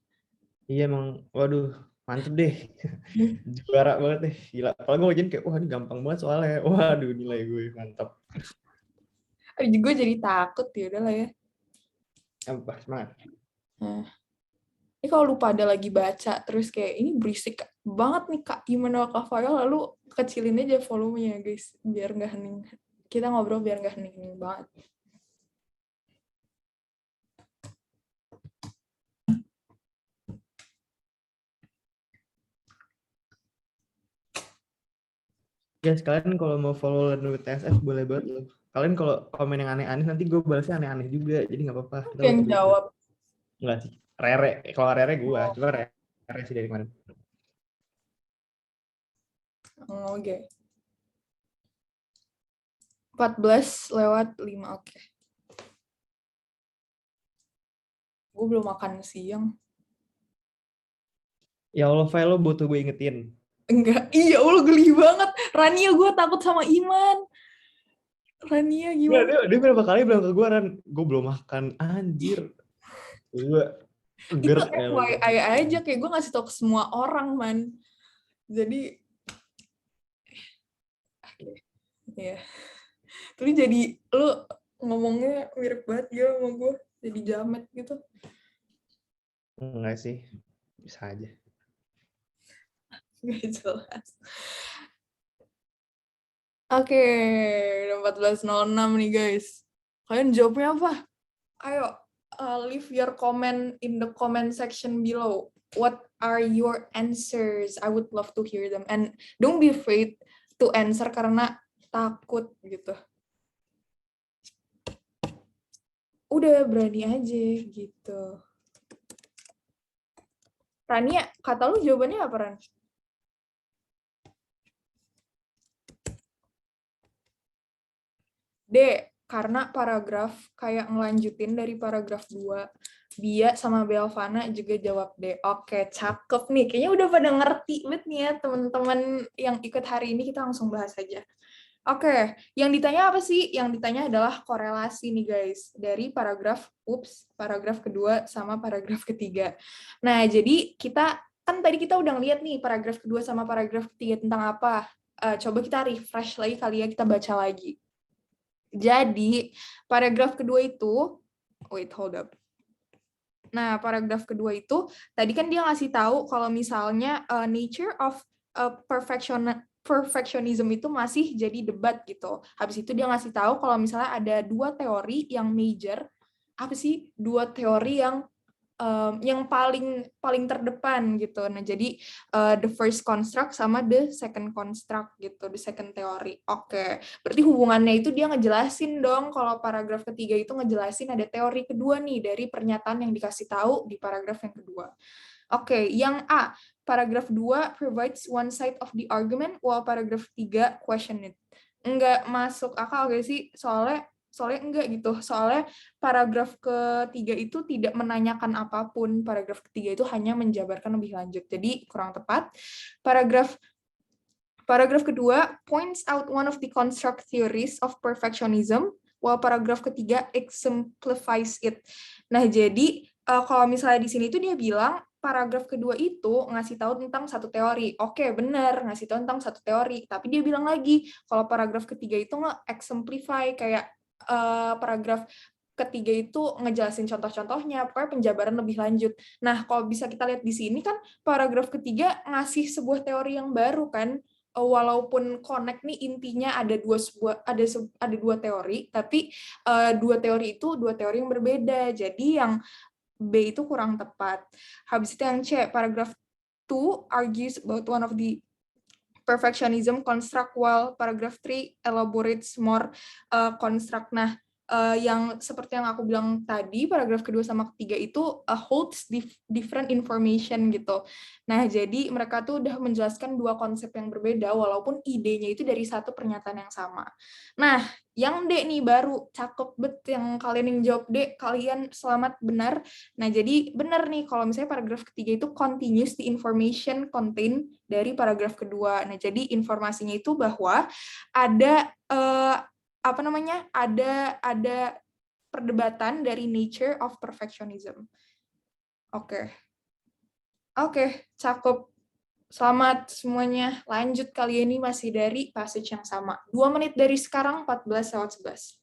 Iya emang, waduh, mantep deh. Juara banget deh, gila. Kalau gue ujian kayak, wah ini gampang banget soalnya. Waduh, nilai gue mantap. Gue jadi takut, ya udahlah ya. Apa, semangat. Nah, ini kalau lu pada lagi baca, terus kayak, ini berisik banget nih Kak, gimana Kak Farel, lalu kecilin aja volumenya guys, biar nggak hening. Kita ngobrol biar nggak hening banget. Guys, kalian kalau mau follow Learn with TSF boleh banget loh. Kalian kalau komen yang aneh-aneh nanti gue balasnya aneh-aneh juga, jadi nggak apa-apa. Yang jawab. Enggak sih, Rere. Kalau Rere gue, cuma Rere sih dari kemarin. Oke. 14:05, oke. Gue belum makan siang. Ya Allah, file lo butuh gue ingetin. Enggak, iya Allah geli banget. Rania, gue takut sama Iman. Rania gimana? Dia berapa kali bilang ke gue, Ran, gue belum makan, anjir. Gue Itu FYI aja, kayak gue ngasih tau ke semua orang, man. Jadi, ya. Tapi jadi, lu ngomongnya mirip banget ya sama gue. Jadi jamet gitu. Enggak sih, bisa aja. Gak jelas. Oke, udah 14:06 nih guys. Kalian jawabnya apa? Ayo, leave your comment in the comment section below. What are your answers? I would love to hear them. And don't be afraid to answer karena takut gitu. udah berani aja gitu. Rania, kata lu jawabannya apa, Ran? D, karena paragraf kayak ngelanjutin dari paragraf 2. Bia sama Belvana juga jawab D. Oke, cakep nih. Kayaknya udah pada ngerti banget nih ya teman-teman yang ikut hari ini. Kita langsung bahas aja. Oke, yang ditanya apa sih? Yang ditanya adalah korelasi nih guys. Dari paragraf kedua sama paragraf ketiga. Nah, jadi kan tadi kita udah ngeliat nih paragraf kedua sama paragraf ketiga tentang apa. Coba kita refresh lagi kali ya, kita baca lagi. Jadi, paragraf kedua itu, hold up. Nah, paragraf kedua itu, tadi kan dia ngasih tahu kalau misalnya nature of perfectionism itu masih jadi debat gitu. Habis itu dia ngasih tahu kalau misalnya ada dua teori yang major, apa sih? Dua teori yang paling terdepan gitu. Nah, jadi the first construct sama the second construct gitu, the second teori. Oke. Berarti hubungannya itu dia ngejelasin dong kalau paragraf ketiga itu ngejelasin ada teori kedua nih dari pernyataan yang dikasih tahu di paragraf yang kedua. Oke, yang A, paragraf 2 provides one side of the argument while paragraf 3 question it. Enggak masuk akal gak sih? Soalnya enggak gitu. Soalnya paragraf ketiga itu tidak menanyakan apapun. Paragraf ketiga itu hanya menjabarkan lebih lanjut. Jadi kurang tepat. Paragraf kedua points out one of the construct theories of perfectionism, while paragraf ketiga exemplifies it. Nah, jadi kalau misalnya di sini tuh dia bilang paragraf kedua itu ngasih tahu tentang satu teori. Oke, benar, ngasih tahu tentang satu teori. Tapi dia bilang lagi, kalau paragraf ketiga itu nge-exemplify, kayak paragraf ketiga itu ngejelasin contoh-contohnya, pokoknya penjabaran lebih lanjut. Nah, kalau bisa kita lihat di sini kan, paragraf ketiga ngasih sebuah teori yang baru kan, walaupun connect nih intinya ada dua teori, tapi dua teori yang berbeda. Jadi yang B itu kurang tepat. Habis itu yang C, paragraph 2 argues about one of the perfectionism construct, while paragraph 3 elaborates more construct. Nah, yang seperti yang aku bilang tadi, paragraf kedua sama ketiga itu holds different information gitu. Nah, jadi mereka tuh udah menjelaskan dua konsep yang berbeda, walaupun idenya itu dari satu pernyataan yang sama. Nah, yang D nih baru, cakep bet yang kalian yang jawab D, kalian selamat benar. Nah, jadi benar nih kalau misalnya paragraf ketiga itu continues the information contained dari paragraf kedua. Nah, jadi informasinya itu bahwa ada ada perdebatan dari nature of perfectionism. Oke, cakep. Selamat semuanya. Lanjut kali ini masih dari passage yang sama. 2 menit dari sekarang, 14:11.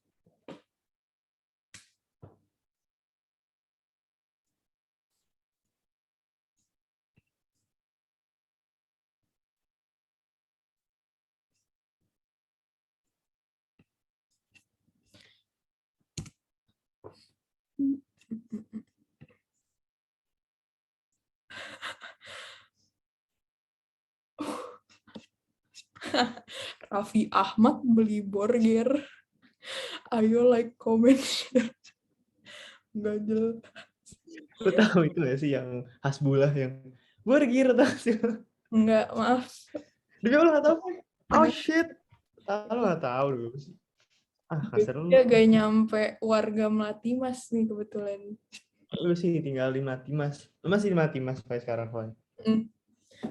Raffi Ahmad beli burger. Ayo like, comment, share. Nggak jelas. Lu tahu itu gak sih yang Hasbullah yang burger tau sih? Enggak, maaf. Demi Allah gak tahu. Oh shit. Lu gak tahu dulu. Kasar lu. Dia gak nyampe warga Melati Mas nih kebetulan. Lu sih tinggal di Melati Mas. Lu masih di Melati Mas sampai sekarang, Foy.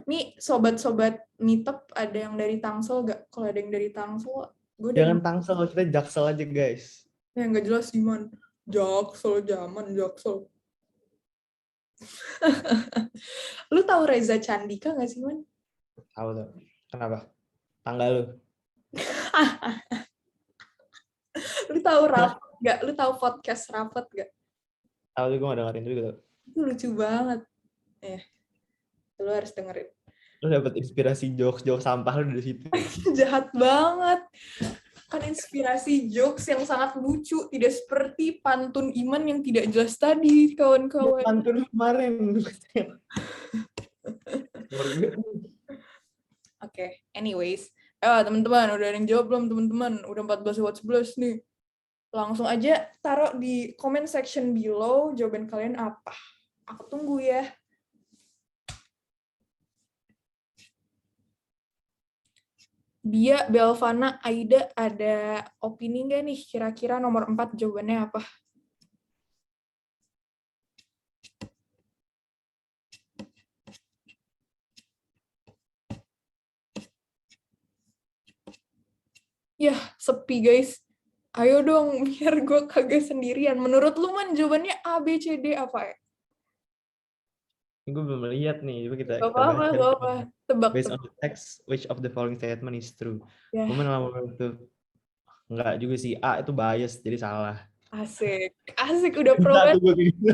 Nih sobat-sobat meetup ada yang dari Tangsel gak? Kalau ada yang dari Tangsel, gue Jangan Tangsel, kita Jaksel aja guys. Ya nggak jelas gimana. Jaksel, zaman Jaksel. Lu tahu Reza Candika nggak sih, Man? Tahu tuh. Kenapa? Tanggal lu. Lu tahu Rapot nggak? Lu tahu podcast Rapot nggak? Tahu juga, gue dengerin juga tuh. Itu lucu banget. Lu harus dengerin. Lu dapet inspirasi jokes sampah lu dari situ. Jahat banget. Kan inspirasi jokes yang sangat lucu, tidak seperti pantun Iman yang tidak jelas tadi, kawan-kawan. Pantun kemarin. Oke, anyways. Teman-teman, udah ada yang jawab belum teman-teman? Udah 14:11 nih. Langsung aja taruh di comment section below jawaban kalian apa. Aku tunggu ya. Bia, Belvana, Aida, ada opini nggak nih? Kira-kira nomor 4 jawabannya apa? Yah, sepi guys. Ayo dong, biar gue kagak sendirian. Menurut lu, Man, jawabannya A, B, C, D apa ya? Ini gue belum lihat nih, coba kita Gak bahas apa-apa, kan. gak apa. Based on Tebak-tebak. the text, which of the following statement is true? Ya, Gue malah itu enggak juga sih, A itu bias jadi salah. asik. Asik, udah pro Bisa banget. tuh gue kayak gitu.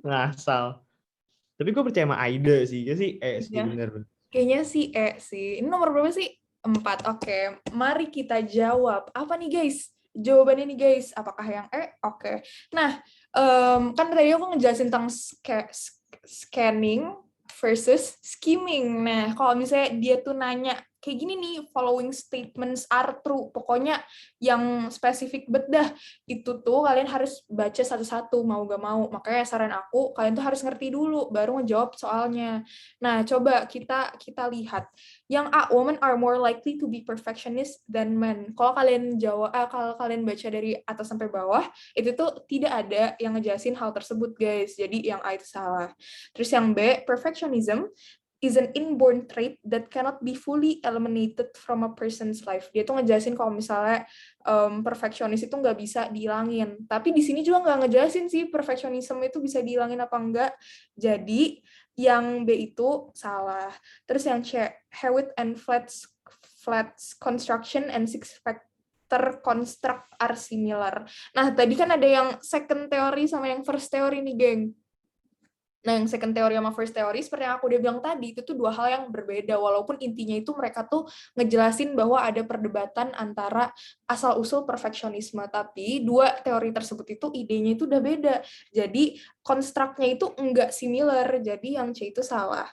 Ngasal. Tapi gue percaya sama Aida sih, ya sih sih Ya. bener. Kayaknya sih sih. Ini nomor berapa sih? 4. Oke, mari kita jawab. Apa nih guys? Jawabannya nih guys. Apakah yang Oke. Nah, kan tadi aku ngejelasin tentang scanning versus skimming. Nah, kalau misalnya dia tuh nanya, kayak gini nih, following statements are true. Pokoknya yang spesifik bedah, itu tuh kalian harus baca satu-satu, mau gak mau. Makanya saran aku, kalian tuh harus ngerti dulu, baru ngejawab soalnya. Nah, coba kita lihat. Yang A, women are more likely to be perfectionist than men. Kalau kalian kalau kalian baca dari atas sampai bawah, itu tuh tidak ada yang ngejelasin hal tersebut, guys. Jadi yang A itu salah. Terus yang B, perfectionism is an inborn trait that cannot be fully eliminated from a person's life. Dia tuh ngejelasin kalau misalnya perfeksionis itu nggak bisa dihilangin. Tapi di sini juga nggak ngejelasin sih perfeksionisme itu bisa dihilangin apa enggak. Jadi yang B itu salah. Terus yang C, Hewitt and Flat's construction and six factor construct are similar. Nah, tadi kan ada yang second theory sama yang first theory nih, geng. Nah, yang second theory sama first theory, seperti yang aku udah bilang tadi, itu tuh dua hal yang berbeda, walaupun intinya itu mereka tuh ngejelasin bahwa ada perdebatan antara asal-usul perfeksionisme, tapi dua teori tersebut itu idenya itu udah beda. Jadi, konstruknya itu enggak similar, jadi yang C itu salah.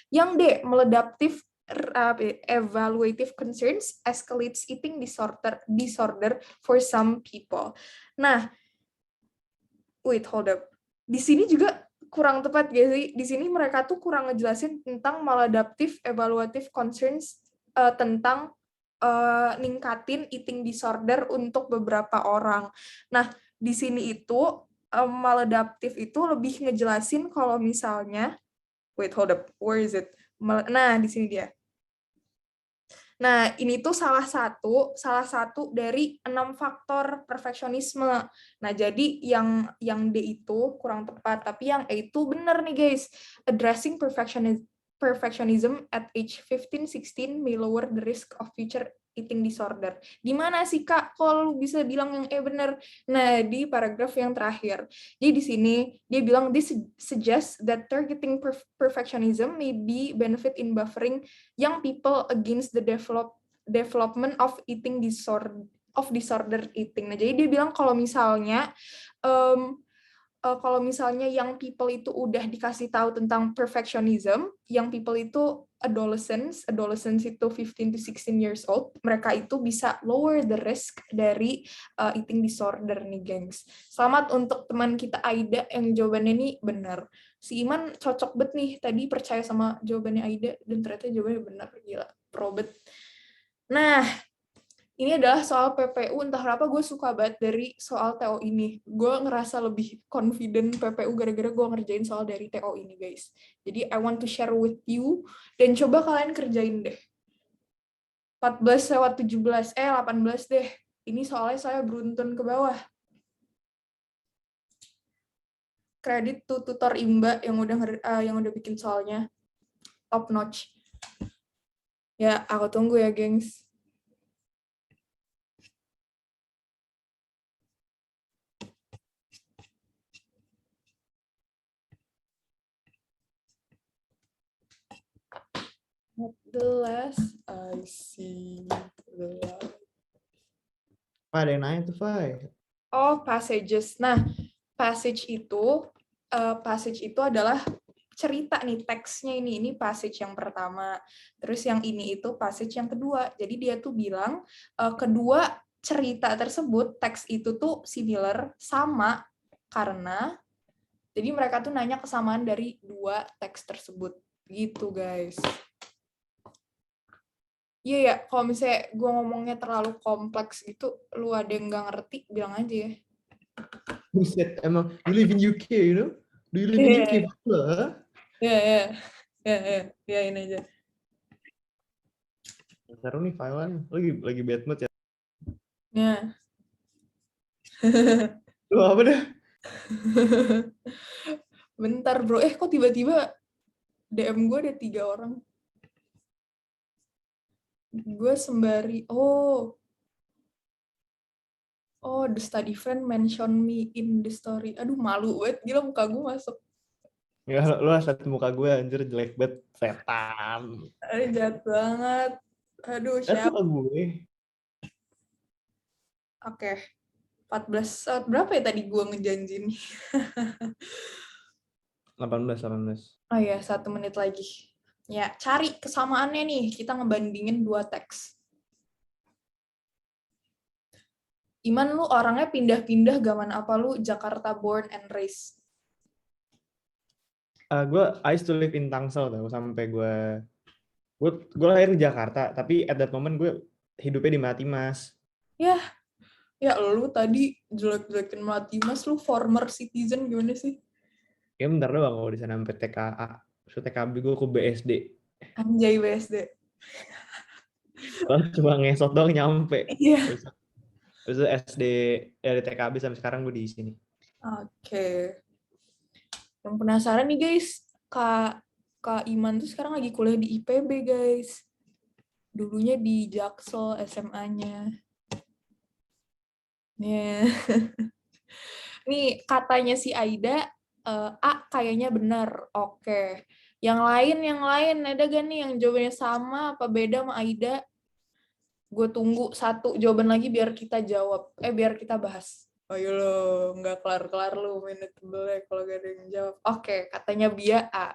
Yang D, maladaptive evaluative concerns escalates eating disorder for some people. Nah, wait, hold up. Di sini juga kurang tepat gak sih? Di sini mereka tuh kurang ngejelasin tentang maladaptive evaluative concerns tentang ningkatin eating disorder untuk beberapa orang. Nah, di sini itu maladaptive itu lebih ngejelasin kalau misalnya, wait, hold up, where is it? Nah, di sini dia. Nah, ini tuh salah satu dari 6 faktor perfeksionisme. Nah, jadi yang D itu kurang tepat, tapi yang E itu benar nih guys. Addressing perfectionism at age 15-16 may lower the risk of future eating disorder. Di mana sih Kak kalau lu bisa bilang yang E benar? Nah, di paragraf yang terakhir. Jadi di sini dia bilang this suggests that targeting perfectionism may be benefit in buffering young people against the development of eating disorder eating. Nah, jadi dia bilang kalau misalnya young people itu udah dikasih tahu tentang perfectionism, young people itu adolescents itu 15 to 16 years old, mereka itu bisa lower the risk dari eating disorder nih, gengs. Selamat untuk teman kita Aida yang jawabannya nih benar. Si Iman cocok banget nih, tadi percaya sama jawabannya Aida dan ternyata jawabannya benar, gila, probet. Nah, ini adalah soal PPU, entah kenapa gue suka banget dari soal TO ini. Gue ngerasa lebih confident PPU gara-gara gue ngerjain soal dari TO ini, guys. Jadi, I want to share with you, dan coba kalian kerjain deh. 14/17, 18 deh. Ini soalnya saya beruntun ke bawah. Kredit to tutor Imba yang udah bikin soalnya. Top notch. Ya, aku tunggu ya, gengs. At the last, I see the light. Ada yang nanya tuh, Fai. Oh, passages. Nah, passage itu adalah cerita nih, teksnya ini passage yang pertama. Terus yang ini itu passage yang kedua. Jadi dia tuh bilang kedua cerita tersebut, teks itu tuh similar, sama, karena jadi mereka tuh nanya kesamaan dari dua teks tersebut. Gitu, guys. Iya ya, kalau misalnya gue ngomongnya terlalu kompleks gitu, lu ada yang nggak ngerti, bilang aja ya. Buset, emang you live in UK, you know? Do you live in Iya, UK pula? iya, ini aja. Seru nih, Faiwan. Lagi bad mood ya. Ya. Lu apa dah? Bentar, bro. Kok tiba-tiba DM gue ada 3 orang. Gue sembari, the study friend mention me in the story. Aduh, malu banget. Gila, muka gue masuk. Ya, lu lihat muka gue anjir jelek banget. Setan. Aduh, jahat banget. Aduh, siapa? Muka gue. Oke. 14 saat berapa ya tadi gue ngejanjin? 18. Oh iya, 1 menit lagi. Ya, cari kesamaannya nih. Kita ngebandingin 2 teks. Iman, lu orangnya pindah-pindah zaman apa lu? Jakarta born and raised. I used to live in Tangsel tau, sampai gue lahir di Jakarta, tapi at that moment gue hidupnya di Matimas. Ya lu tadi jelek-jelekin Melati Mas, lu former citizen gimana sih? Ya bentar doang kalau di sana sampai TKA. So TKB gue ke BSD. Anjay BSD. Cuma ngesot doang nyampe. Iya. Terus SD dari TKB sampai sekarang gue di sini. Oke. Yang penasaran nih guys, Kak Iman tuh sekarang lagi kuliah di IPB guys. Dulunya di Jaksel SMA-nya. Yeah. Nih katanya si Aida, A kayaknya benar. Oke. Yang lain ada gak nih yang jawabannya sama apa beda sama Aida? Gue tunggu 1 jawaban lagi biar kita jawab. Biar kita bahas. Ayo lo, nggak kelar-kelar lo minute boleh kalau gak ada yang jawab. Oke, katanya Bia A.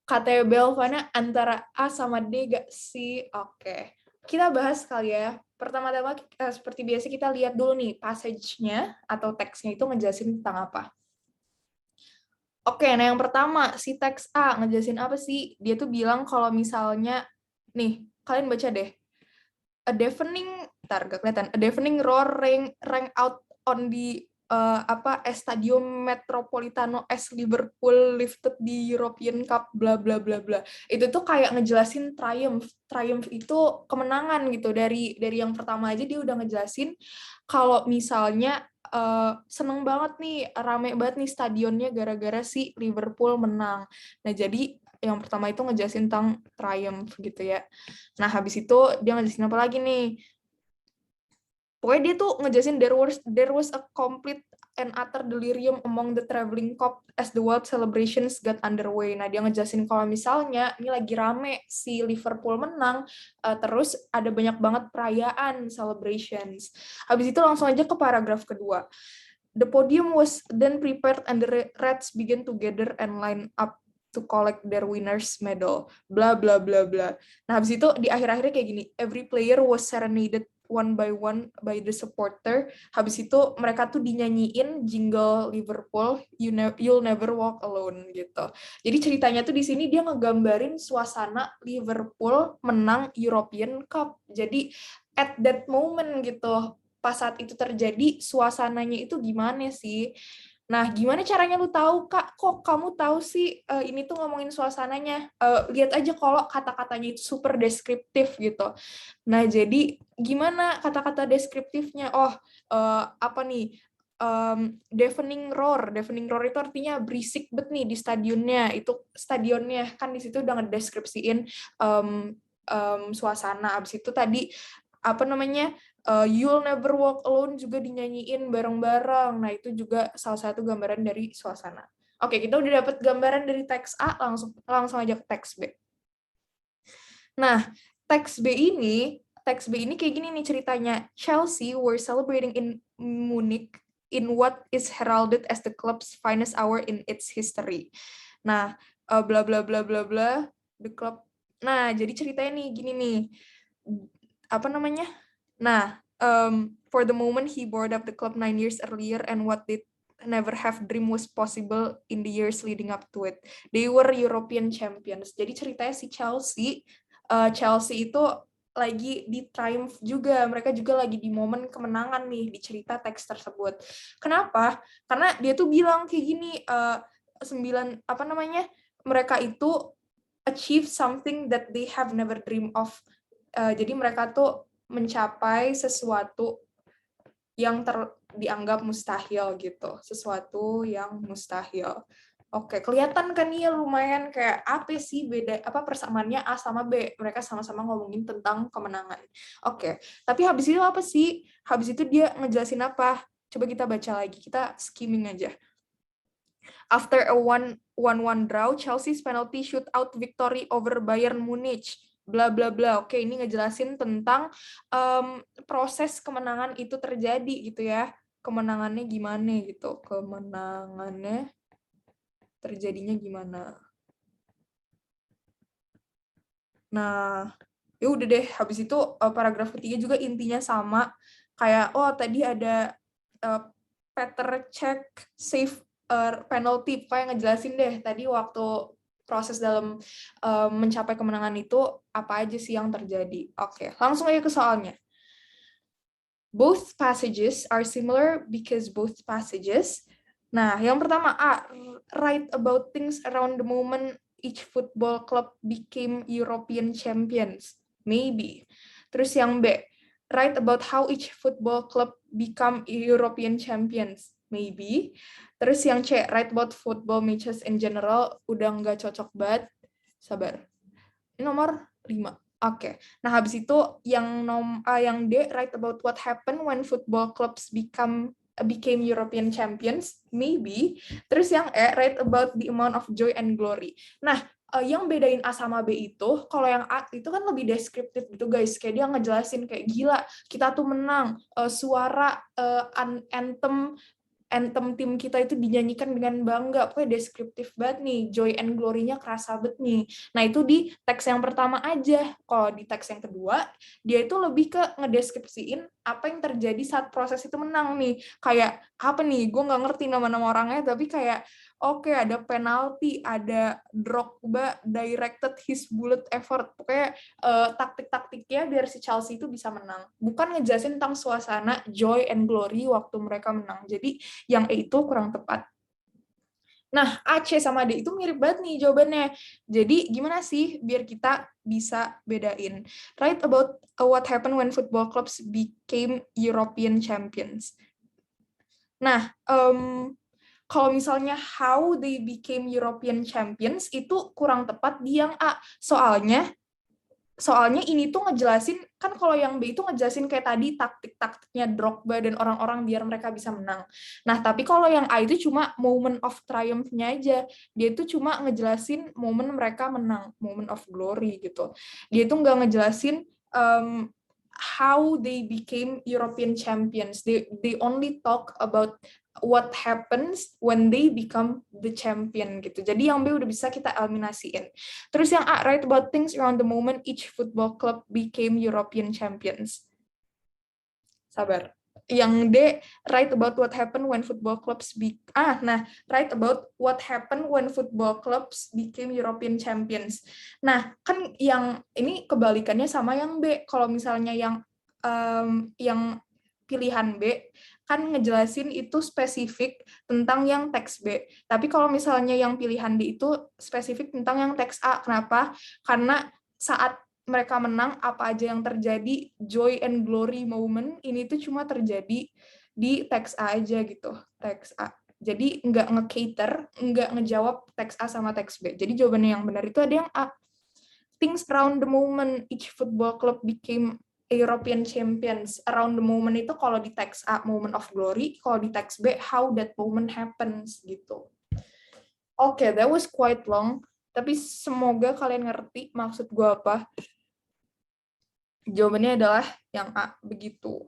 Katanya Belvana antara A sama D gak sih? Oke. Kita bahas kali ya. Pertama-tama seperti biasa kita lihat dulu nih passage-nya atau teksnya itu ngejelasin tentang apa. Oke, nah yang pertama si teks A ngejelasin apa sih? Dia tuh bilang kalau misalnya nih, kalian baca deh. A deafening roar rang out on the Estadio Metropolitano as Liverpool lifted the European Cup bla bla bla bla. Itu tuh kayak ngejelasin triumph itu kemenangan gitu. Dari yang pertama aja dia udah ngejelasin kalau misalnya seneng banget nih, rame banget nih stadionnya gara-gara si Liverpool menang. Nah, jadi yang pertama itu ngejelasin tentang triumph gitu ya. Nah, habis itu dia ngejelasin apa lagi nih? Pokoknya dia tuh ngejelasin there was a complete and utter delirium among the traveling cop as the world celebrations got underway. Nah, dia ngejelasin kalau misalnya ini lagi rame si Liverpool menang, terus ada banyak banget perayaan celebrations. Habis itu langsung aja ke paragraf kedua. The podium was then prepared and the Reds began to gather and line up to collect their winners medal. Bla bla bla bla. Nah, habis itu di akhir-akhirnya kayak gini. Every player was serenaded one by one by the supporter. Habis itu mereka tuh dinyanyiin jingle Liverpool, You'll Never Walk Alone gitu. Jadi ceritanya tuh di sini dia ngegambarin suasana Liverpool menang European Cup. Jadi at that moment gitu, pas saat itu terjadi, suasananya itu gimana sih? Nah, gimana caranya lu tahu, Kak? Kok kamu tahu sih ini tuh ngomongin suasananya? Lihat aja kalau kata-katanya itu super deskriptif gitu. Nah, jadi gimana kata-kata deskriptifnya? Apa nih? Deafening roar. Deafening roar itu artinya berisik bet nih di stadionnya. Itu stadionnya kan di situ udah ngedeskripsiin suasana. Abis itu tadi apa namanya? You'll Never Walk Alone juga dinyanyiin bareng-bareng. Nah, itu juga salah satu gambaran dari suasana. Oke, kita udah dapat gambaran dari teks A, langsung aja ke teks B. Nah, teks B ini kayak gini nih ceritanya. Chelsea were celebrating in Munich in what is heralded as the club's finest hour in its history. Nah, bla bla bla bla bla, the club. Nah, jadi ceritanya nih gini nih. Apa namanya? Nah, For the moment, he boarded up the club 9 years earlier, and what did never have dream was possible in the years leading up to it. They were European champions. Jadi ceritanya si Chelsea itu lagi di triumph juga. Mereka juga lagi di momen kemenangan nih di cerita teks tersebut. Kenapa? Karena dia tuh bilang kayak gini, mereka itu achieve something that they have never dream of. Jadi mereka tuh mencapai sesuatu yang dianggap mustahil gitu, sesuatu yang mustahil. Oke, kelihatan kan nih lumayan kayak apa sih beda persamaannya A sama B? Mereka sama-sama ngomongin tentang kemenangan. Oke, tapi habis itu apa sih? Habis itu dia ngejelasin apa? Coba kita baca lagi, kita skimming aja. After a 1-1 draw, Chelsea's penalty shootout victory over Bayern Munich. Bla bla bla. Oke, ini ngejelasin tentang proses kemenangan itu terjadi gitu ya. Kemenangannya gimana gitu. Kemenangannya terjadinya gimana. Nah, ya udah deh. Habis itu paragraf ketiga juga intinya sama. Kayak, tadi ada Petr Cech save penalty. Pokoknya ngejelasin deh tadi waktu proses dalam mencapai kemenangan itu apa aja sih yang terjadi. Oke, langsung aja ke soalnya. Both passages are similar because both passages. Nah, yang pertama A, write about things around the moment each football club became European champions. Maybe. Terus yang B, write about how each football club become European champions. Maybe. Terus yang C, write about football matches in general. Udah nggak cocok banget. Sabar. Ini nomor 5. Oke. Nah, habis itu yang D, write about what happened when football clubs became European champions. Maybe. Terus yang E, write about the amount of joy and glory. Nah, yang bedain A sama B itu, kalau yang A itu kan lebih deskriptif gitu guys, kayak dia ngejelasin kayak gila, kita tuh menang, suara anthem tim kita itu dinyanyikan dengan bangga, pokoknya deskriptif banget nih, joy and glory-nya kerasa banget nih. Nah itu di teks yang pertama aja. Kalau di teks yang kedua, dia itu lebih ke ngedeskripsiin apa yang terjadi saat proses itu menang nih. Kayak apa nih, gue nggak ngerti nama-nama orangnya, tapi kayak oke, ada penalti, ada Drogba directed his bullet effort, pokoknya taktik-taktiknya biar si Chelsea itu bisa menang. Bukan ngejelasin tentang suasana joy and glory waktu mereka menang. Jadi yang E itu kurang tepat. Nah, A, C, sama D itu mirip banget nih jawabannya. Jadi, gimana sih biar kita bisa bedain? Write about what happened when football clubs became European champions. Nah, kalau misalnya how they became European champions, itu kurang tepat di yang A. Soalnya ini tuh ngejelasin, kan kalau yang B itu ngejelasin kayak tadi taktik-taktiknya Drogba dan orang-orang biar mereka bisa menang. Nah, tapi kalau yang A itu cuma moment of triumph-nya aja. Dia itu cuma ngejelasin momen mereka menang, moment of glory gitu. Dia itu nggak ngejelasin how they became European champions. They only talk about what happens when they become the champion gitu. Jadi yang B udah bisa kita eliminasiin. Terus yang A, write about things around the moment each football club became European champions. Sabar. Yang D, write about what happened when football clubs write about what happened when football clubs became European champions. Nah, kan yang ini kebalikannya sama yang B. Kalau misalnya yang pilihan B kan ngejelasin itu spesifik tentang yang teks B. Tapi kalau misalnya yang pilihan D itu spesifik tentang yang teks A. Kenapa? Karena saat mereka menang, apa aja yang terjadi, joy and glory moment, ini tuh cuma terjadi di teks A aja gitu, teks A. Jadi nggak nge-cater, nggak ngejawab teks A sama teks B. Jadi jawabannya yang benar itu ada yang A. Things around the moment each football club became European champions. Around the moment itu kalau di teks A, moment of glory, kalau di teks B, how that moment happens gitu. Oke, that was quite long, tapi semoga kalian ngerti maksud gue apa. Jawabannya adalah yang A, begitu.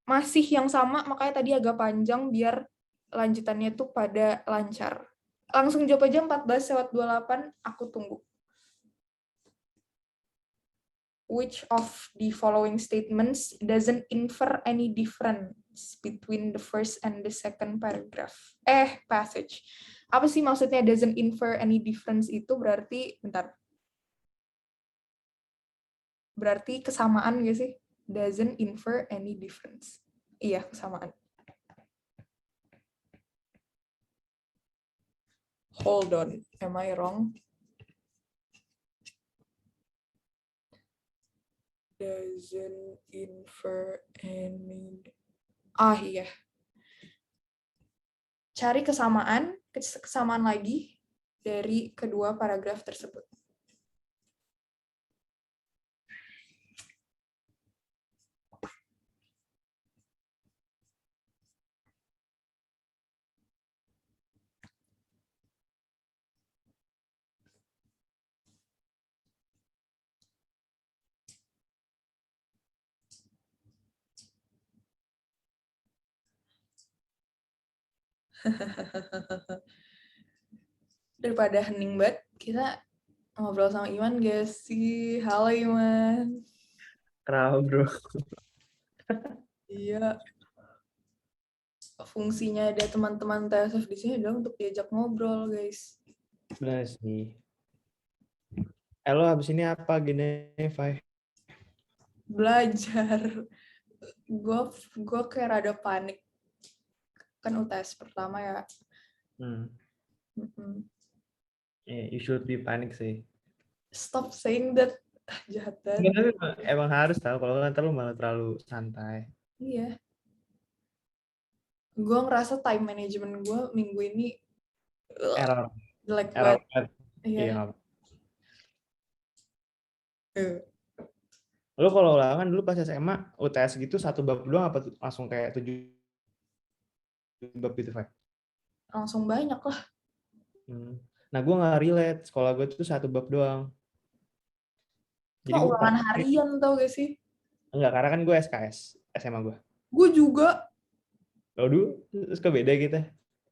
Masih yang sama, makanya tadi agak panjang biar lanjutannya tuh pada lancar. Langsung jawab aja 14/28, aku tunggu. which of the following statements doesn't infer any difference between the first and the second paragraph? Passage. Apa sih maksudnya doesn't infer any difference itu? Berarti, bentar. Berarti kesamaan gak sih? Doesn't infer any difference. Iya, kesamaan. Hold on, am I wrong? Doesn't infer any... Iya. Cari kesamaan lagi dari kedua paragraf tersebut. Daripada hening banget, kita ngobrol sama Iman gak sih? Halo Iman. Kenapa bro? Iya. Fungsinya ada teman-teman TSF di sini adalah untuk diajak ngobrol, guys. Benar sih. Lo habis ini apa gini, Fai? Belajar. Gue kayak rada panik. Kan UTS pertama ya. Yeah, you should be panic sih. Stop saying that. Jahat banget. Emang harus tahu, kalau kan malah terlalu santai. Iya. Gue ngerasa time management gue minggu ini Error. jelek Error. banget. Iya. Lo kalau ulangan dulu pas SMA UTS gitu 1 bab doang apa langsung kayak 7 bab gitu, Fai? Langsung banyak lah. Nah, gue nggak relate. Sekolah gue tuh 1 bab doang. Jadi ulangan harian tau gak sih? Enggak, karena kan gue SKS SMA gue. Gue juga. Aduh, terus kok beda gitu.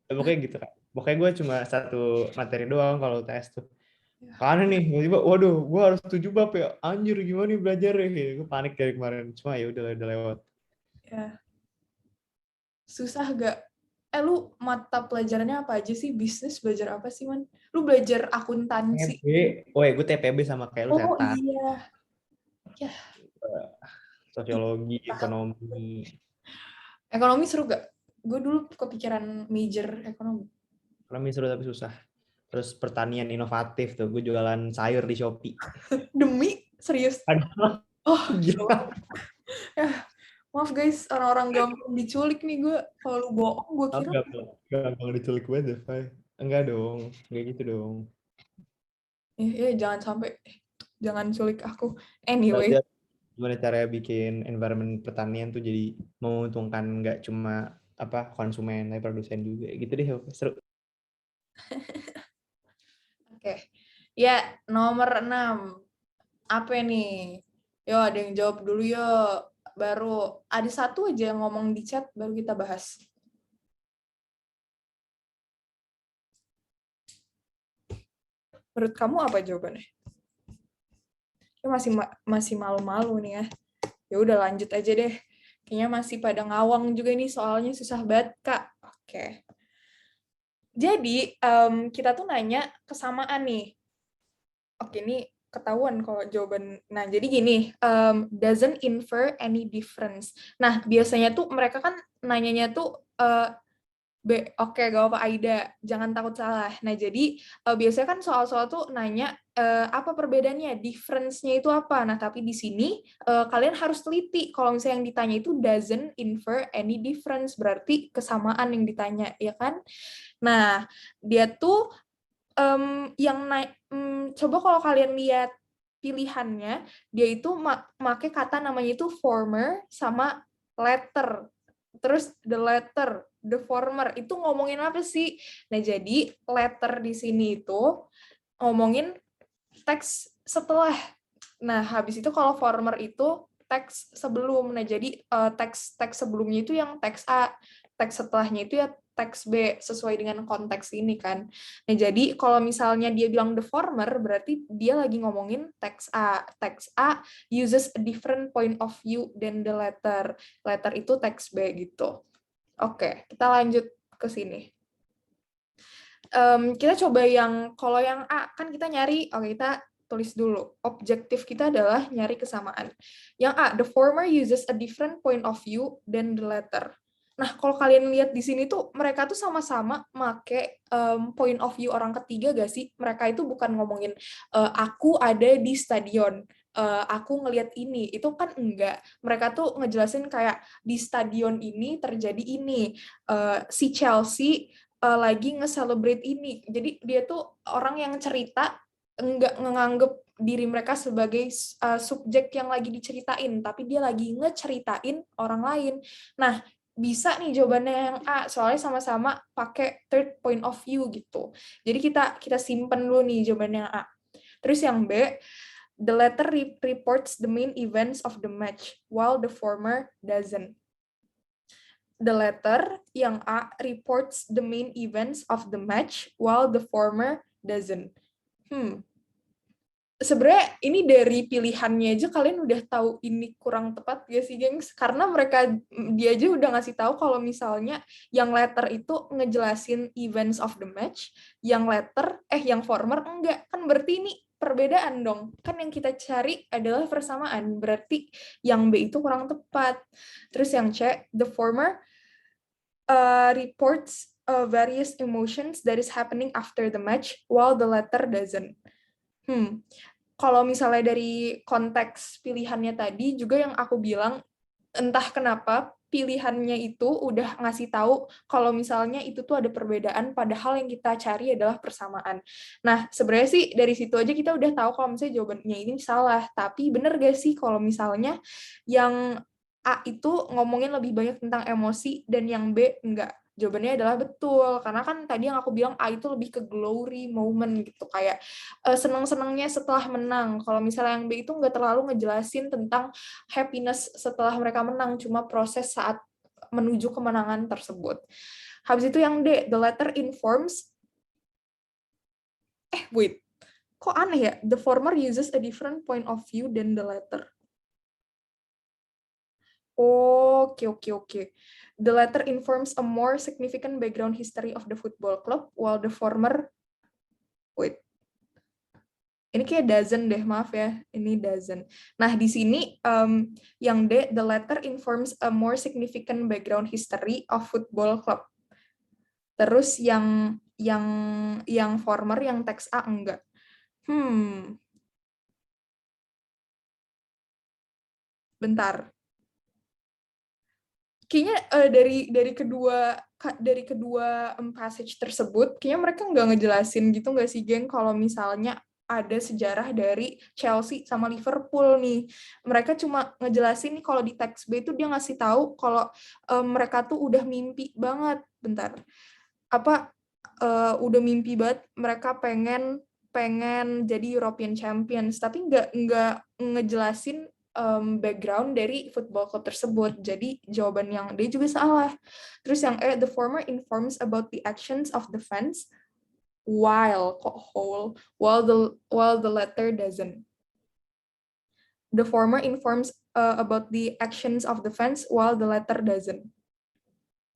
Pokoknya gitu kan. Pokoknya gue cuma 1 materi doang kalau UTS tuh. Karena nih, tiba-tiba, waduh, gue harus 7 bab ya. Anjir, gimana nih belajar ya? Gue panik dari kemarin. Cuma ya udah lewat. Ya. Susah gak? Lu mata pelajarannya apa aja sih? Bisnis belajar apa sih, Man? Lu belajar akuntansi. Gue TPB sama kayak lu setan. Iya. Ya. Sosiologi, ekonomi. Ekonomi seru gak? Gue dulu kepikiran major ekonomi. Ekonomi seru tapi susah. Terus pertanian inovatif tuh. Gue jualan sayur di Shopee. Demi? Serius? Oh, gila. Ya, maaf guys, orang-orang gampang diculik nih gue. Kalau lu bohong, gue kira. Gampang diculik banget, Fai. Enggak dong, enggak gitu dong. Jangan sampai, jangan culik aku. Anyway. Gimana caranya bikin environment pertanian tuh jadi menguntungkan nggak cuma konsumen, tapi produsen juga. Gitu deh, seru. Oke. Ya, nomor 6. Apa nih? Yo, ada yang jawab dulu yo. Baru ada 1 aja yang ngomong di chat, baru kita bahas. Menurut kamu apa jawabannya? Masih malu-malu nih ya. Ya udah lanjut aja deh. Kayaknya masih pada ngawang juga nih, soalnya susah banget, Kak. Oke. Jadi, kita tuh nanya kesamaan nih. Oke, ini ketahuan kalau jawaban. Nah, jadi gini, doesn't infer any difference. Nah, biasanya tuh mereka kan nanyanya tuh, oke, gak apa Aida, jangan takut salah. Nah, jadi biasanya kan soal-soal tuh nanya apa perbedaannya, difference-nya itu apa. Nah, tapi di sini kalian harus teliti. Kalau misalnya yang ditanya itu doesn't infer any difference, berarti kesamaan yang ditanya, ya kan? Nah, dia tuh coba kalau kalian lihat pilihannya, dia itu pakai kata namanya itu former sama letter. Terus the letter, the former, itu ngomongin apa sih? Nah, jadi letter di sini itu ngomongin teks setelah. Nah, habis itu kalau former itu teks sebelum. Nah, jadi teks sebelumnya itu yang teks A, teks setelahnya itu ya teks B sesuai dengan konteks ini kan. Nah, jadi kalau misalnya dia bilang the former, berarti dia lagi ngomongin teks A. Teks A uses a different point of view than the latter. Latter itu teks B gitu. Oke, kita lanjut ke sini. Kita coba kalau yang A, kan kita nyari, oke, kita tulis dulu. Objektif kita adalah nyari kesamaan. Yang A, the former uses a different point of view than the latter. Nah, kalau kalian lihat di sini tuh, mereka tuh sama-sama make point of view orang ketiga gak sih? Mereka itu bukan ngomongin, aku ada di stadion, aku ngelihat ini. Itu kan enggak. Mereka tuh ngejelasin kayak, di stadion ini terjadi ini. Si Chelsea lagi nge-celebrate ini. Jadi dia tuh orang yang cerita enggak nganggep diri mereka sebagai subjek yang lagi diceritain, tapi dia lagi ngeceritain orang lain. Nah, bisa nih jawabannya yang A, soalnya sama-sama pakai third point of view gitu. Jadi kita simpen dulu nih jawabannya yang A. Terus yang B, the latter reports the main events of the match, while the former doesn't. The latter, yang A, reports the main events of the match, while the former doesn't. Sebenarnya ini dari pilihannya aja kalian udah tahu ini kurang tepat gak sih, gengs? Karena dia aja udah ngasih tahu kalau misalnya yang latter itu ngejelasin events of the match, yang former enggak. Kan berarti ini perbedaan dong. Kan yang kita cari adalah persamaan. Berarti yang B itu kurang tepat. Terus yang C, the former reports various emotions that is happening after the match, while the latter doesn't. Kalau misalnya dari konteks pilihannya tadi, juga yang aku bilang, entah kenapa pilihannya itu udah ngasih tahu kalau misalnya itu tuh ada perbedaan, padahal yang kita cari adalah persamaan. Nah, sebenarnya sih dari situ aja kita udah tahu kalau misalnya jawabannya ini salah. Tapi bener gak sih kalau misalnya yang A itu ngomongin lebih banyak tentang emosi dan yang B enggak? Jawabannya adalah betul, karena kan tadi yang aku bilang A itu lebih ke glory moment gitu, kayak senang-senangnya setelah menang. Kalau misalnya yang B itu nggak terlalu ngejelasin tentang happiness setelah mereka menang, cuma proses saat menuju kemenangan tersebut. Habis itu yang D, the letter informs, wait, kok aneh ya? The former uses a different point of view than the latter. Oke. The latter informs a more significant background history of the football club, while the former, ini kayak doesn't deh, maaf ya, ini doesn't. Nah, di sini yang D, the latter informs a more significant background history of football club. Terus yang former, yang teks A enggak. Bentar. Kayaknya dari kedua passage tersebut, kayaknya mereka nggak ngejelasin gitu nggak sih, geng, kalau misalnya ada sejarah dari Chelsea sama Liverpool nih. Mereka cuma ngejelasin nih kalau di teks B itu dia ngasih tahu kalau mereka tuh udah mimpi banget. Bentar. Udah mimpi banget mereka pengen jadi European Champions, tapi nggak ngejelasin background dari football club tersebut. Jadi jawaban yang D juga salah. Terus yang E, the former informs about the actions of the fans while the latter doesn't. The former informs about the actions of the fans while the latter doesn't.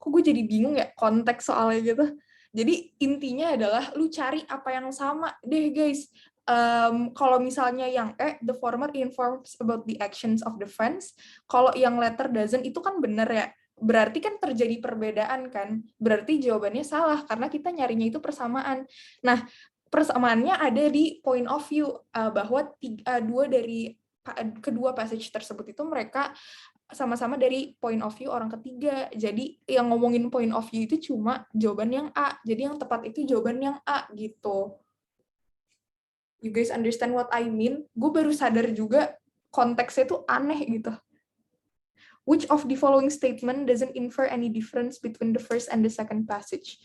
Kok gue jadi bingung ya konteks soalnya gitu. Jadi intinya adalah lu cari apa yang sama deh, guys. Kalau misalnya yang the former informs about the actions of the fans, kalau yang latter doesn't itu kan bener ya. Berarti kan terjadi perbedaan kan. Berarti jawabannya salah karena kita nyarinya itu persamaan. Nah, persamaannya ada di point of view, bahwa kedua passage tersebut itu mereka sama-sama dari point of view orang ketiga. Jadi yang ngomongin point of view itu cuma jawaban yang A. Jadi yang tepat itu jawaban yang A gitu. You guys understand what I mean? Gue baru sadar juga konteksnya tuh aneh gitu. Which of the following statement doesn't infer any difference between the first and the second passage?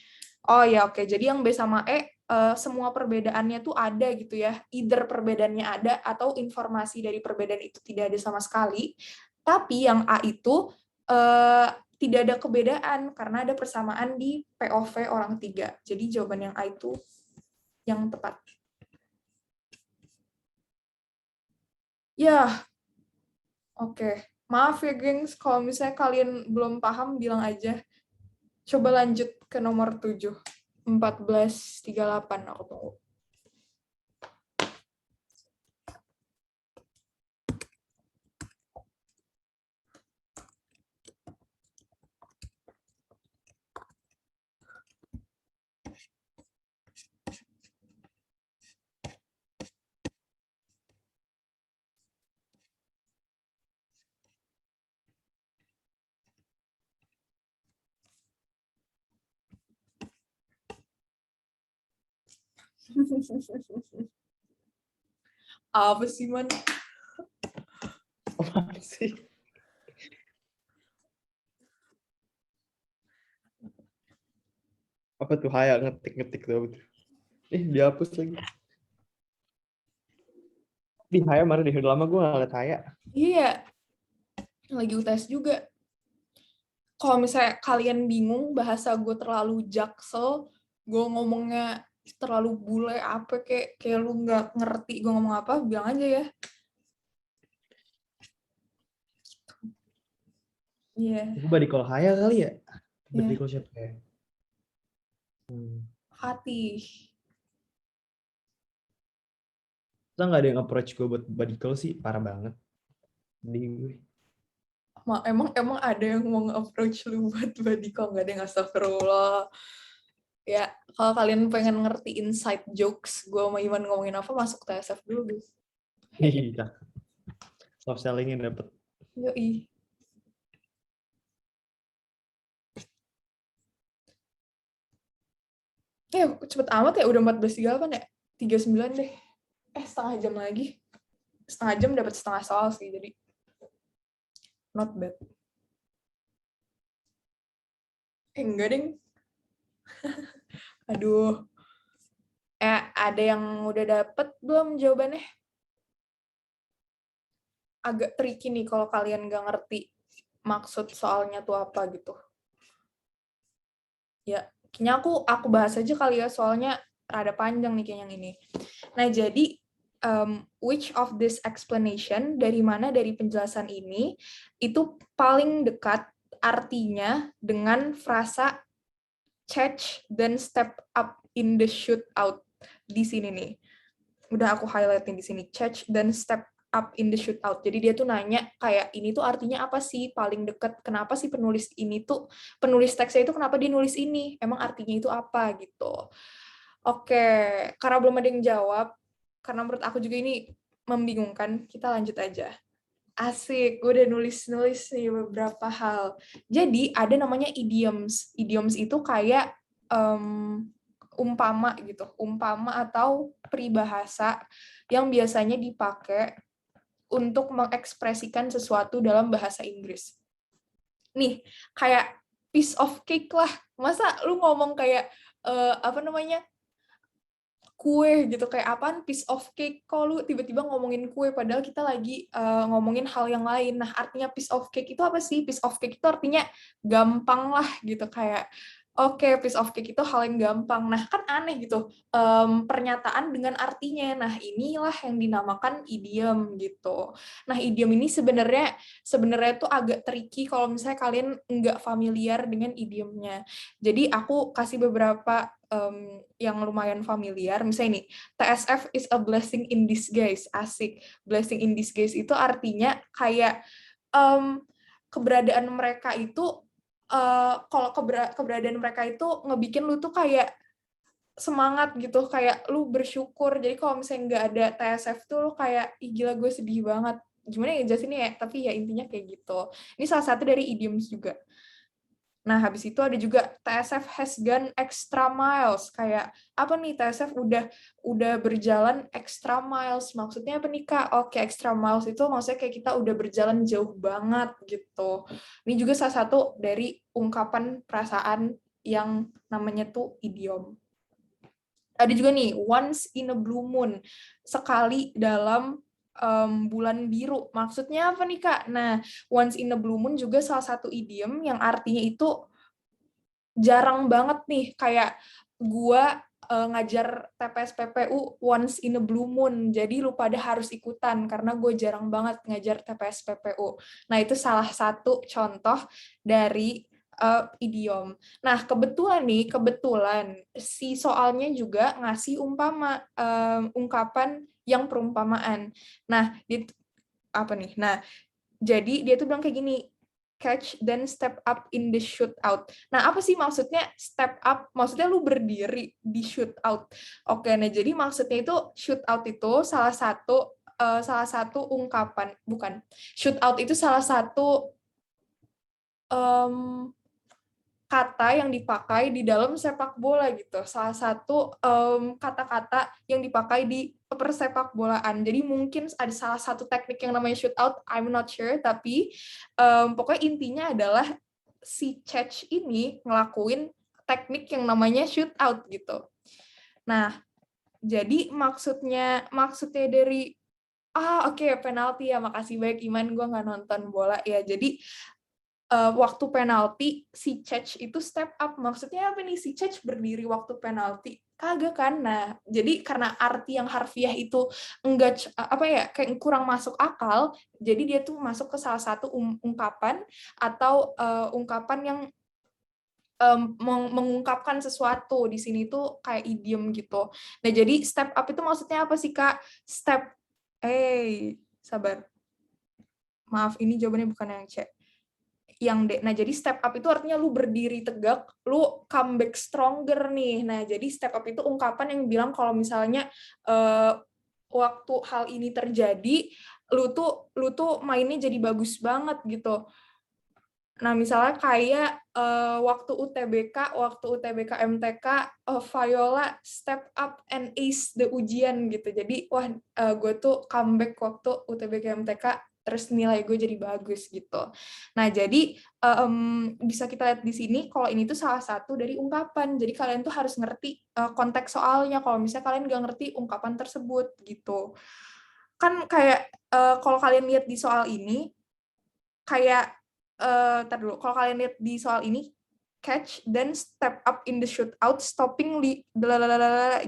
Oh ya, oke. Jadi yang B sama E, semua perbedaannya tuh ada gitu ya. Either perbedaannya ada atau informasi dari perbedaan itu tidak ada sama sekali. Tapi yang A itu tidak ada kebedaan karena ada persamaan di POV orang 3. Jadi jawaban yang A itu yang tepat. Ya, oke. Maaf ya, gengs. Kalau misalnya kalian belum paham, bilang aja. Coba lanjut ke nomor 7. 1438 aku tunggu. Apa sih, Man? Apa sih? Apa tuh Haya ngetik tuh? Dihapus lagi. Di Haya mana deh? Udah lama gue gak liat Haya. Iya, lagi UTS juga. Kalau misalnya kalian bingung bahasa gue terlalu jaksel, gue ngomongnya terlalu bule apa kayak lu nggak ngerti gue ngomong apa, bilang aja ya. Iya. Gue Badikol Haya kali ya? Yeah. Badikol siapa ya? Fatih. Kita nggak ada yang approach gue buat Badikol sih, parah banget. Di gue. Emang ada yang mau nge-approach lu buat Badikol? Nggak ada yang astagfirullah. Ya, kalau kalian pengen ngerti inside jokes, gue sama Iman ngomongin apa, masuk TSF dulu. Iya. Soft selling-nya dapet. Yoi. Cepet amat ya, udah 14.38 ya? 39 deh. Setengah jam lagi. Setengah jam dapat setengah soal sih, jadi not bad. Enggak, deng. Aduh. Ada yang udah dapet belum jawabannya? Agak tricky nih kalau kalian nggak ngerti maksud soalnya tuh apa gitu. Ya, kayaknya aku bahas aja kali ya, soalnya rada panjang nih kayaknya yang ini. Nah, jadi which of this explanation, dari mana dari penjelasan ini itu paling dekat artinya dengan frasa change then step up in the shootout di sini nih. Udah aku highlightin di sini, change then step up in the shootout. Jadi dia tuh nanya kayak ini tuh artinya apa sih paling dekat? Kenapa sih penulis teksnya itu kenapa dia nulis ini? Emang artinya itu apa gitu? Oke, karena belum ada yang jawab, karena menurut aku juga ini membingungkan, kita lanjut aja. Asik, gue udah nulis-nulis nih beberapa hal. Jadi ada namanya idioms. Idioms itu kayak umpama gitu, umpama atau peribahasa yang biasanya dipakai untuk mengekspresikan sesuatu dalam bahasa Inggris. Nih, kayak piece of cake lah. Masa lu ngomong kayak kue gitu, kayak apaan piece of cake, kok lu tiba-tiba ngomongin kue padahal kita lagi ngomongin hal yang lain. Nah, artinya piece of cake itu apa sih? Piece of cake itu artinya gampang lah gitu, kayak oke, piece of cake itu hal yang gampang. Nah, kan aneh gitu pernyataan dengan artinya. Nah, inilah yang dinamakan idiom gitu. Nah, idiom ini sebenarnya tuh agak tricky kalau misalnya kalian nggak familiar dengan idiomnya. Jadi aku kasih beberapa yang lumayan familiar. Misalnya nih, TSF is a blessing in disguise. Asik. Blessing in disguise itu artinya kayak keberadaan mereka itu, kalau keberadaan mereka itu ngebikin lu tuh kayak semangat gitu, kayak lu bersyukur. Jadi kalau misalnya nggak ada TSF tuh lu kayak, ih gila gue sedih banget. Gimana ya jelasinnya ya? Tapi ya intinya kayak gitu. Ini salah satu dari idioms juga. Nah, habis itu ada juga TSF has gone extra miles. Kayak apa nih, TSF udah berjalan extra miles. Maksudnya apa nih, Kak? Oke, extra miles itu maksudnya kayak kita udah berjalan jauh banget gitu. Ini juga salah satu dari ungkapan perasaan yang namanya tuh idiom. Ada juga nih, once in a blue moon. Sekali dalam bulan biru. Maksudnya apa nih, Kak? Nah, once in a blue moon juga salah satu idiom yang artinya itu jarang banget nih, kayak gua ngajar TPS PPU once in a blue moon, jadi lu pada harus ikutan karena gue jarang banget ngajar TPS PPU. Nah, itu salah satu contoh dari idiom. Nah, kebetulan si soalnya juga ngasih ungkapan yang perumpamaan. Nah, apa nih? Nah, jadi dia tuh bilang kayak gini, catch then step up in the shootout. Nah, apa sih maksudnya step up? Maksudnya lu berdiri di shootout. Oke, nah jadi maksudnya itu shootout itu salah satu ungkapan, bukan. Shootout itu salah satu kata yang dipakai di dalam sepak bola gitu. Salah satu kata-kata yang dipakai di persepak bolaan. Jadi mungkin ada salah satu teknik yang namanya shootout, I'm not sure, tapi pokoknya intinya adalah si Cech ini ngelakuin teknik yang namanya shootout gitu. Nah, jadi maksudnya dari oke, penalti ya, makasih banyak Iman, gue nggak nonton bola ya. Jadi waktu penalti si Cech itu step up. Maksudnya apa nih, si Cech berdiri waktu penalti? Kagak kan. Nah, jadi karena arti yang harfiah itu enggak apa ya, kayak kurang masuk akal, jadi dia tuh masuk ke salah satu ungkapan atau ungkapan yang mengungkapkan sesuatu. Di sini tuh kayak idiom gitu. Nah, jadi step up itu maksudnya apa sih, Kak? Sabar. Maaf, ini jawabannya bukan yang C. Nah, jadi step up itu artinya lu berdiri tegak, lu come back stronger nih. Nah, jadi step up itu ungkapan yang bilang kalau misalnya waktu hal ini terjadi, lu tuh mainnya jadi bagus banget gitu. Nah, misalnya kayak waktu UTBK MTK, Viola step up and ace the ujian gitu. Jadi, gue tuh comeback waktu UTBK MTK, terus nilai gue jadi bagus gitu. Nah, jadi bisa kita lihat di sini kalau ini tuh salah satu dari ungkapan. Jadi kalian tuh harus ngerti konteks soalnya kalau misalnya kalian nggak ngerti ungkapan tersebut gitu. Kan kayak kalau kalian lihat di soal ini, kayak dulu, kalau kalian lihat di soal ini, catch then step up in the shootout, stopping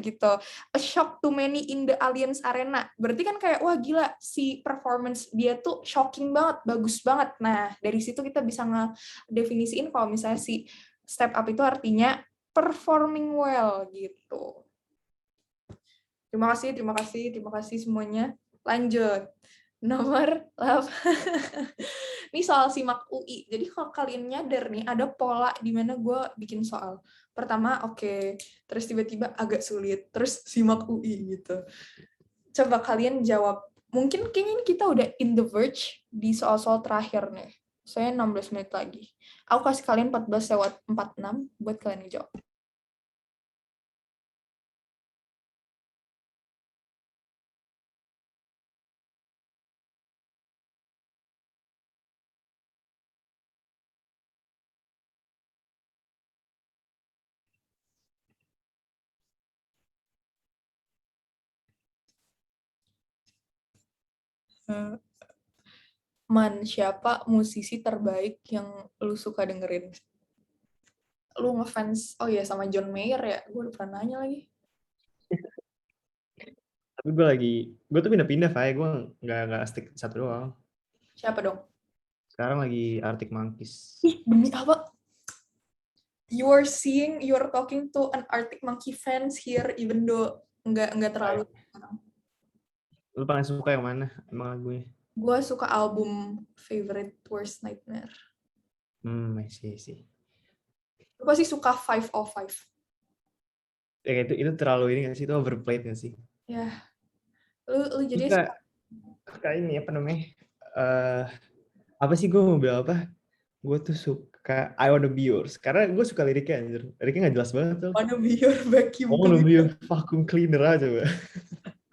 gitu. A shock to many in the Allianz Arena. Berarti kan kayak wah gila, si performance dia tuh shocking banget, bagus banget. Nah, dari situ kita bisa ngedefinisiin kalau misalnya si step up itu artinya performing well gitu. Terima kasih semuanya. Lanjut. Nomor 8. Ini soal simak UI. Jadi kalau kalian nyadar nih, ada pola di mana gue bikin soal. Pertama, oke. Terus tiba-tiba agak sulit. Terus simak UI gitu. Coba kalian jawab. Mungkin kayaknya kita udah in the verge di soal-soal terakhir nih. Saya 16 menit lagi. Aku kasih kalian 14/46 buat kalian jawab. Man, siapa musisi terbaik yang lu suka dengerin? Lu ngefans, oh iya sama John Mayer ya? Gue udah pernah nanya lagi. Tapi gue tuh pindah-pindah, Fai. Gue nggak stick satu doang. Siapa dong? Sekarang lagi Arctic Monkeys. Ih, demi apa? You're talking to an Arctic Monkey fans here, even though nggak terlalu. Lu paling suka yang mana emang lagunya? Gue suka album Favorite Worst Nightmare. Sih. Gue pasti suka 505. Ya, itu terlalu ini nggak sih? Itu overplayed nggak sih? Ya, lu jadi suka ini apa namanya? Apa sih gue mau bilang apa? Gue tuh suka I Wanna Be Yours karena gue suka liriknya, anjir. Liriknya nggak jelas banget tuh. Wanna Be Your Vacuum I Wanna Be Your Vacuum Cleaner aja, coba.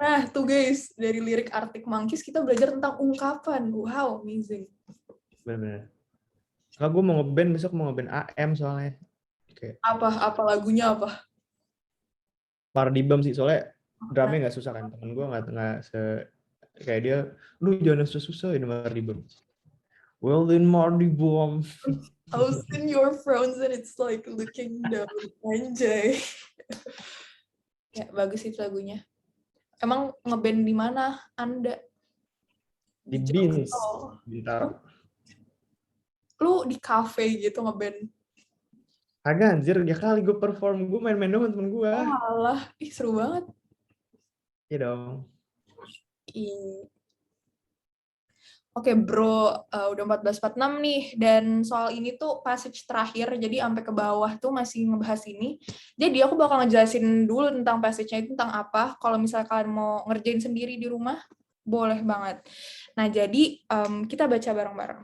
Nah, tuh guys, dari lirik Arctic Monkeys kita belajar tentang ungkapan. Wow, amazing. Bener-bener. Kalau gue mau ngeband besok, mau ngeband AM soalnya. Kayak Apa lagunya apa? Paradibam sih, soalnya drumnya nggak susah kan. Temen gue nggak Kayak dia, lu jangan susah-susah ini Mardi Bom. Well then Mardi Bom. I'll send your frowns and it's like looking down. Anjay. Ya, bagus itu lagunya. Emang ngeband di mana Anda? Di Beans. Jaksel. Bintaro. Lu di cafe gitu ngeband? Agak anjir, ya kali gue perform, gue main-main doang temen gue. Oh alah, seru banget. Iya dong. Oke bro, udah 14.46 nih, dan soal ini tuh passage terakhir, jadi sampai ke bawah tuh masih ngebahas ini. Jadi aku bakal ngejelasin dulu tentang passage-nya itu tentang apa. Kalau misalnya kalian mau ngerjain sendiri di rumah, boleh banget. Nah jadi kita baca bareng-bareng.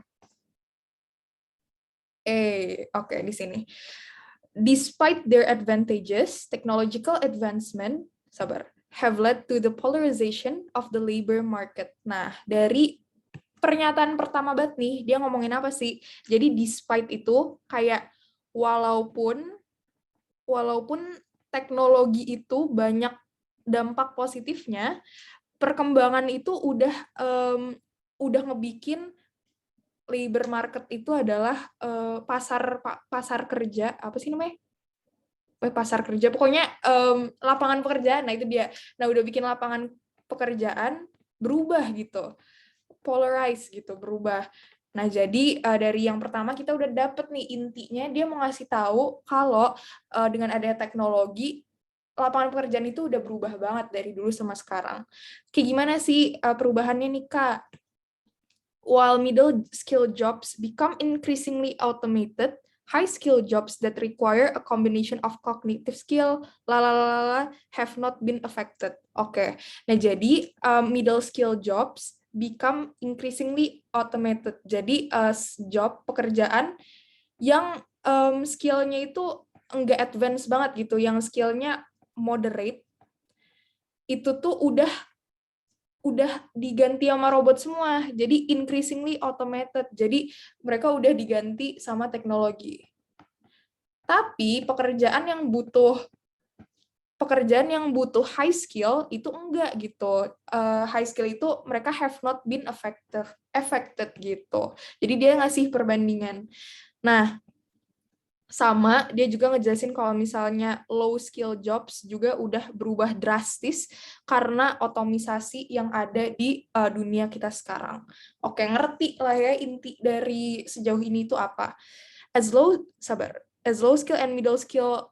Oke, di sini. Despite their advantages, technological advancement, have led to the polarization of the labor market. Nah, dari pernyataan pertama banget nih, dia ngomongin apa sih? Jadi despite itu, kayak walaupun teknologi itu banyak dampak positifnya, perkembangan itu udah ngebikin labor market itu adalah pasar kerja, apa sih namanya? Pasar kerja, pokoknya lapangan pekerjaan, nah itu dia. Nah udah bikin lapangan pekerjaan berubah gitu, polarize gitu, berubah. Nah jadi dari yang pertama kita udah dapet nih intinya, dia mau ngasih tahu kalau dengan adanya teknologi, lapangan pekerjaan itu udah berubah banget dari dulu sama sekarang. Kayak gimana sih perubahannya nih Kak? While middle skill jobs become increasingly automated, high skill jobs that require a combination of cognitive skill, have not been affected. Oke. Nah, jadi middle skill jobs become increasingly automated. Jadi job pekerjaan yang skillnya itu enggak advance banget gitu, yang skillnya moderate, itu tuh udah diganti sama robot semua. Jadi increasingly automated. Jadi mereka udah diganti sama teknologi. Tapi pekerjaan yang butuh high skill itu enggak gitu. High skill itu mereka have not been affected gitu. Jadi dia ngasih perbandingan. Nah, sama dia juga ngejelasin kalau misalnya low skill jobs juga udah berubah drastis karena otomisasi yang ada di dunia kita sekarang. Oke, ngerti lah ya inti dari sejauh ini itu apa. As low skill and middle skill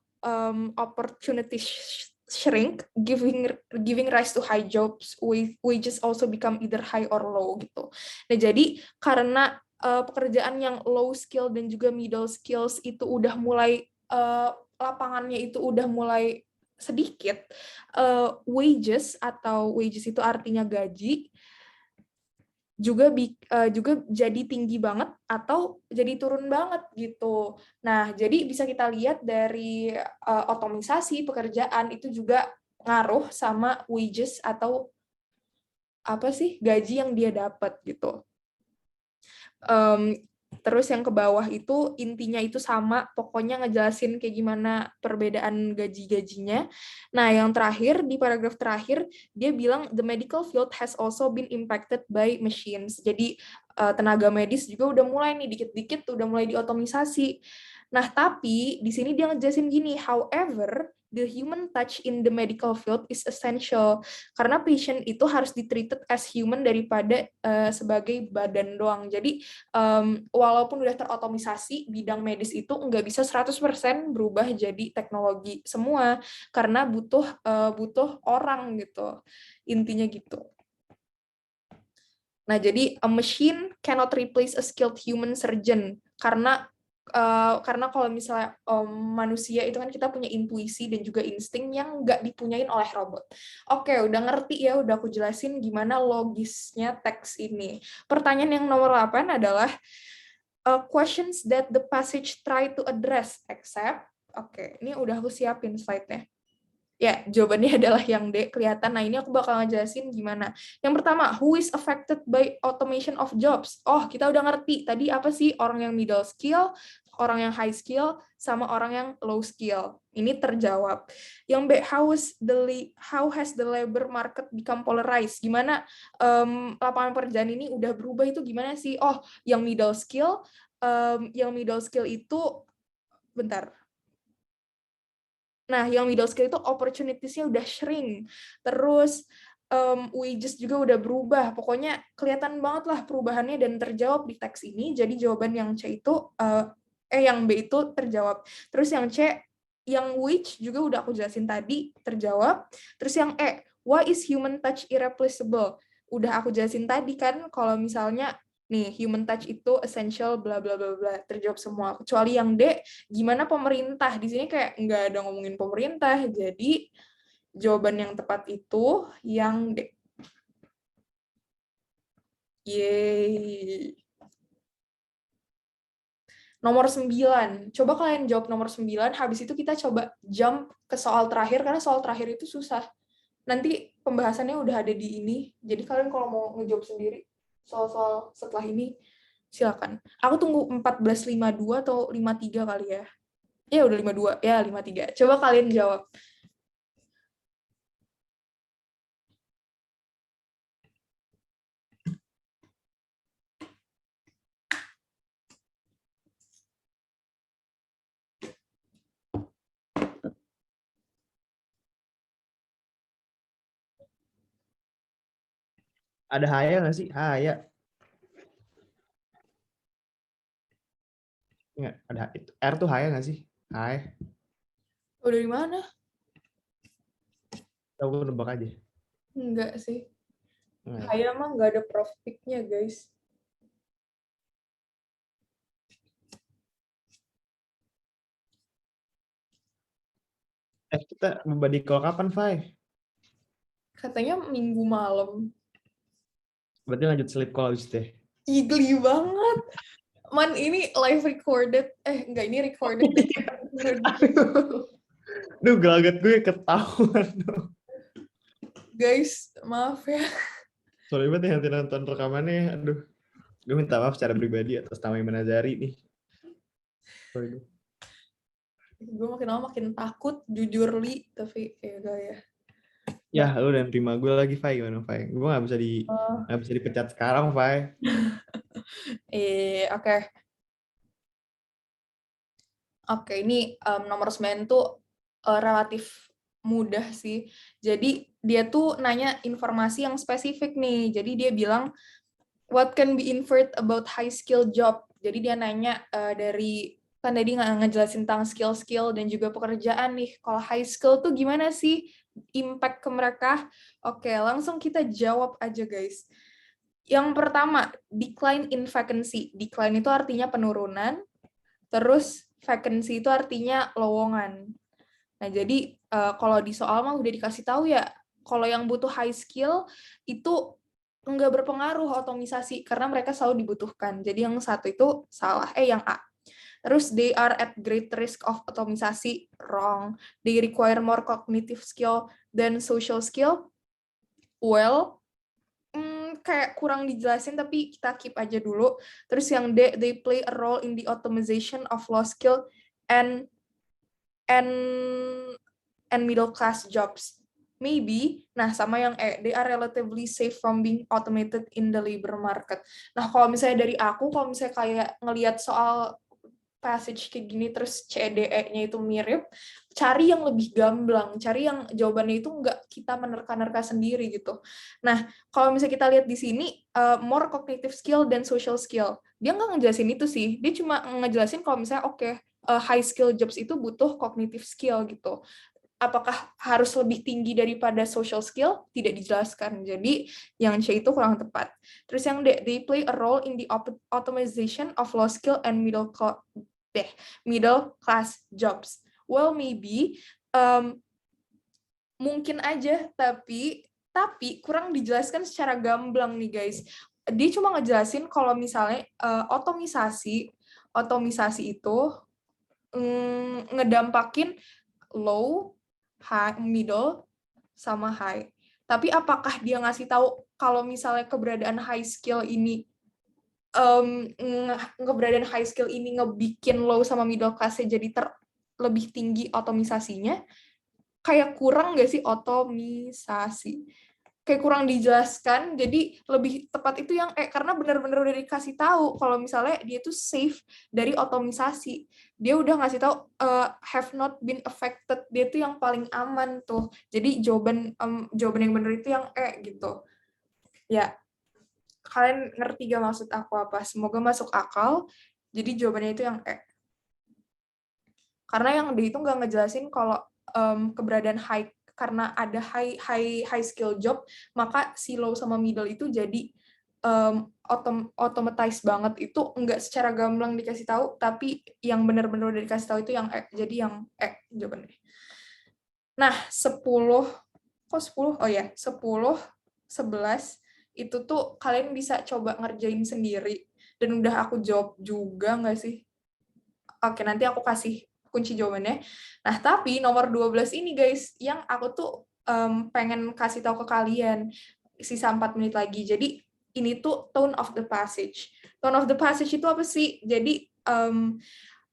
opportunities shrink, giving rise to high jobs, wages also become either high or low gitu. Nah, jadi karena pekerjaan yang low skill dan juga middle skills itu udah mulai lapangannya itu udah mulai sedikit, wages itu artinya gaji juga jadi tinggi banget atau jadi turun banget gitu. Nah, jadi bisa kita lihat dari otomisasi pekerjaan itu juga ngaruh sama wages atau apa sih gaji yang dia dapat gitu. Terus yang ke bawah itu intinya itu sama, pokoknya ngejelasin kayak gimana perbedaan gaji-gajinya. Nah, yang terakhir, di paragraf terakhir, dia bilang, the medical field has also been impacted by machines. Jadi, tenaga medis juga udah mulai nih, dikit-dikit udah mulai diotomisasi. Nah, tapi di sini dia ngejelasin gini, however, the human touch in the medical field is essential. Karena patient itu harus di-treated as human daripada sebagai badan doang. Jadi, walaupun udah terotomisasi, bidang medis itu nggak bisa 100% berubah jadi teknologi semua, karena butuh orang gitu. Intinya gitu. Nah, jadi a machine cannot replace a skilled human surgeon, karena kalau misalnya manusia itu kan kita punya intuisi dan juga insting yang nggak dipunyain oleh robot. Oke, udah ngerti ya, udah aku jelasin gimana logisnya teks ini. Pertanyaan yang nomor 8 adalah questions that the passage try to address, except, oke, ini udah aku siapin slide-nya. Ya, jawabannya adalah yang D, kelihatan. Nah, ini aku bakal ngejelasin gimana. Yang pertama, who is affected by automation of jobs? Oh, kita udah ngerti. Tadi apa sih orang yang middle skill, orang yang high skill sama orang yang low skill. Ini terjawab. Yang B, how has the labor market become polarized? Gimana lapangan pekerjaan ini udah berubah itu gimana sih? Oh, yang middle skill itu bentar. Nah, yang middle skill itu opportunities-nya udah shrink. Terus wages juga udah berubah. Pokoknya kelihatan banget lah perubahannya dan terjawab di teks ini. Jadi jawaban yang C itu yang B itu terjawab. Terus yang C, yang which juga udah aku jelasin tadi, terjawab. Terus yang E, why is human touch irreplaceable? Udah aku jelasin tadi kan, kalau misalnya nih human touch itu essential bla bla bla bla, terjawab semua. Kecuali yang D, gimana pemerintah? Di sini kayak nggak ada ngomongin pemerintah. Jadi jawaban yang tepat itu yang D. Yeay. Nomor 9. Coba kalian jawab nomor 9, habis itu kita coba jump ke soal terakhir, karena soal terakhir itu susah. Nanti pembahasannya udah ada di ini, jadi kalian kalau mau ngejawab sendiri soal-soal setelah ini, silakan. Aku tunggu 14.52 atau 53 kali ya. Ya udah 52, ya 53. Coba kalian jawab. Ada Haya nggak sih? Haya. Nggak, ada itu. R tuh Haya nggak sih? Hai. Oh, dari mana? Aku nebak aja. Enggak sih. Nggak. Saya mah nggak ada prof pick-nya, guys. Kita membadi call kapan, Fai? Katanya minggu malam. Berarti lanjut sleep call abis deh. Ih, geli banget. Man, ini live recorded. Enggak, ini recorded. Duh, gelagat gue ketahuan. Guys, maaf ya. Sorry banget yang nonton rekamannya. Aduh, gue minta maaf secara pribadi atas nama Iman Azari nih. Sorry. Gue makin lama makin takut, jujur li. Tapi ya udah ya. Ya, lu udah terima gue lagi, Fai. Gimana, Fai? Gue nggak bisa dipecat sekarang, Fai. Oke. Oke, ini nomor 9 tuh relatif mudah sih. Jadi dia tuh nanya informasi yang spesifik nih. Jadi dia bilang, what can be inferred about high skill job? Jadi dia nanya dari, kan tadi ngejelasin tentang skill-skill dan juga pekerjaan nih. Kalau high skill tuh gimana sih impact ke mereka? Oke, langsung kita jawab aja guys. Yang pertama, decline in vacancy. Decline itu artinya penurunan. Terus vacancy itu artinya lowongan. Nah, jadi kalau di soal mah udah dikasih tahu ya, kalau yang butuh high skill itu nggak berpengaruh otomisasi karena mereka selalu dibutuhkan. Jadi yang satu itu salah. Yang A. Terus they are at great risk of otomisasi, wrong. They require more cognitive skill than social skill. Well, kayak kurang dijelasin tapi kita keep aja dulu. Terus yang D, they play a role in the automation of low skill and middle class jobs. Maybe. Nah, sama yang E, they are relatively safe from being automated in the labor market. Nah, kalau misalnya dari aku, kalau misalnya kayak ngelihat soal passage kayak gini, terus CDE-nya itu mirip, cari yang lebih gamblang, cari yang jawabannya itu nggak kita menerka-nerka sendiri gitu. Nah, kalau misalnya kita lihat di sini, more cognitive skill dan social skill. Dia nggak ngejelasin itu sih, dia cuma ngejelasin kalau misalnya high skill jobs itu butuh cognitive skill gitu. Apakah harus lebih tinggi daripada social skill? Tidak dijelaskan. Jadi yang C itu kurang tepat. Terus yang D, they play a role in the automation of low skill and middle class jobs. Well, maybe mungkin aja, tapi kurang dijelaskan secara gamblang nih guys. Dia cuma ngejelasin kalau misalnya otomisasi itu ngedampakin low, high, middle, sama high. Tapi apakah dia ngasih tahu kalau misalnya keberadaan high skill ini keberadaan high skill ini ngebikin low sama middle class-nya jadi lebih tinggi otomisasinya, kayak kurang nggak sih otomisasi? Kayak kurang dijelaskan, jadi lebih tepat itu yang karena benar-benar udah dikasih tahu kalau misalnya dia tuh safe dari otomisasi. Dia udah ngasih tahu have not been affected, dia tuh yang paling aman tuh. Jadi jawaban yang benar itu yang gitu. Ya, kalian ngerti gak maksud aku apa? Semoga masuk akal. Jadi jawabannya itu yang Karena yang D itu nggak ngejelasin kalau keberadaan karena ada high skill job, maka si low sama middle itu jadi automatized banget. Itu nggak secara gamblang dikasih tahu, tapi yang benar-benar udah dikasih tahu itu yang jadi yang jawabannya. Nah, 10 kok 10? Oh ya, 10, 11 itu tuh kalian bisa coba ngerjain sendiri. Dan udah aku jawab juga nggak sih? Oke, nanti aku kasih kunci jawabannya. Nah, tapi nomor 12 ini guys, yang aku tuh pengen kasih tahu ke kalian, sisa 4 menit lagi. Jadi, ini tuh tone of the passage. Tone of the passage itu apa sih? Jadi,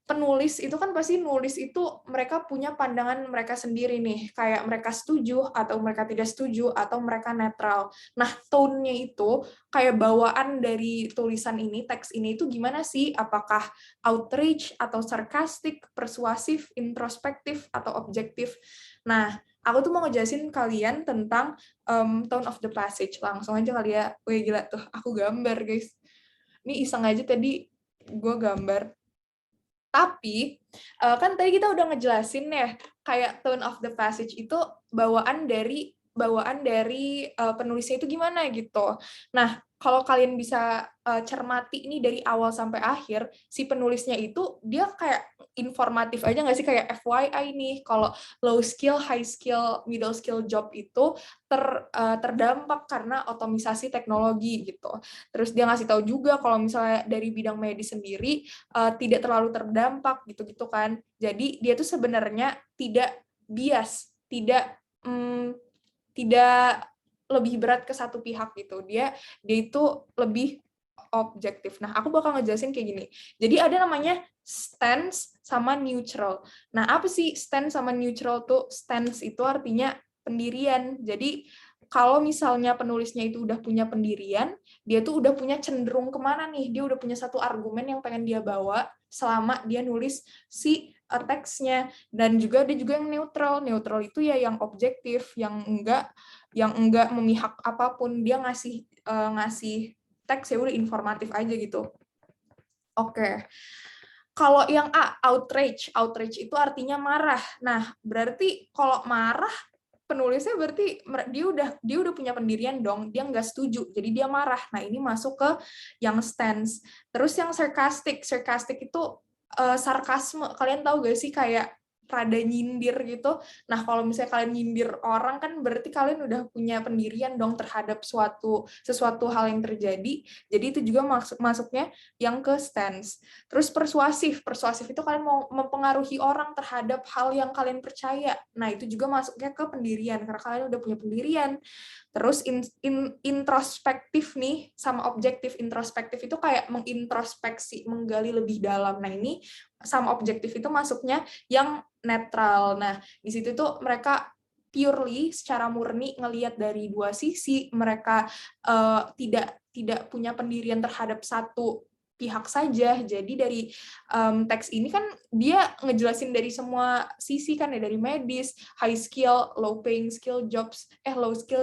penulis itu kan pasti nulis itu mereka punya pandangan mereka sendiri nih, kayak mereka setuju atau mereka tidak setuju atau mereka netral. Nah, tone-nya itu kayak bawaan dari tulisan ini, teks ini itu gimana sih? Apakah outrage atau sarcastic, persuasif, introspektif atau objektif? Nah, aku tuh mau ngejelasin kalian tentang tone of the passage. Langsung aja kali ya. Wih, gila tuh, aku gambar, guys. Ini iseng aja tadi gue gambar. Tapi, kan tadi kita udah ngejelasin ya, kayak tone of the passage itu bawaan dari penulisnya itu gimana gitu. Nah, kalau kalian bisa cermati ini dari awal sampai akhir, si penulisnya itu dia kayak informatif aja nggak sih, kayak FYI nih, kalau low skill, high skill, middle skill job itu terdampak karena otomisasi teknologi gitu. Terus dia ngasih tahu juga kalau misalnya dari bidang medis sendiri tidak terlalu terdampak gitu-gitu kan. Jadi dia tuh sebenarnya tidak bias, tidak lebih berat ke satu pihak gitu. Dia itu lebih objektif. Nah, aku bakal ngejelasin kayak gini. Jadi ada namanya stance sama neutral. Nah, apa sih stance sama neutral tuh? Stance itu artinya pendirian. Jadi kalau misalnya penulisnya itu udah punya pendirian, dia tuh udah punya cenderung kemana nih? Dia udah punya satu argumen yang pengen dia bawa selama dia nulis si teksnya. Dan juga ada juga yang neutral. Neutral itu ya yang objektif, yang enggak memihak apapun. Dia ngasih teks ya udah informatif aja gitu. Oke. Kalau yang A, outrage. Outrage itu artinya marah. Nah, berarti kalau marah penulisnya berarti dia udah punya pendirian dong, dia nggak setuju, jadi dia marah. Nah, ini masuk ke yang stance. Terus yang sarcastic itu sarkasme. Kalian tahu gak sih kayak rada nyindir gitu. Nah, kalau misalnya kalian nyindir orang kan berarti kalian udah punya pendirian dong terhadap sesuatu hal yang terjadi. Jadi itu juga masuknya yang ke stance. Terus persuasif itu kalian mau mempengaruhi orang terhadap hal yang kalian percaya. Nah, itu juga masuknya ke pendirian karena kalian udah punya pendirian. Terus introspektif nih sama objektif. Introspektif itu kayak mengintrospeksi, menggali lebih dalam. Nah, ini sama objektif itu masuknya yang netral. Nah, di situ tuh mereka purely secara murni ngelihat dari dua sisi. Mereka tidak punya pendirian terhadap satu pihak saja. Jadi dari teks ini kan dia ngejelasin dari semua sisi kan ya, dari medis, high skill, low skill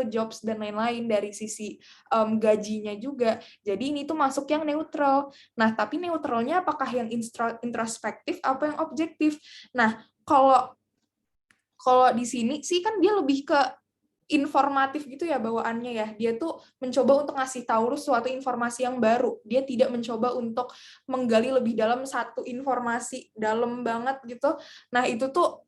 jobs dan lain-lain, dari sisi gajinya juga. Jadi ini tuh masuk yang neutral. Nah, tapi neutralnya apakah yang introspektif apa yang objektif? Nah, kalau di sini sih kan dia lebih ke informatif gitu ya bawaannya ya. Dia tuh mencoba untuk ngasih tahu lu suatu informasi yang baru. Dia tidak mencoba untuk menggali lebih dalam satu informasi dalam banget gitu. Nah, itu tuh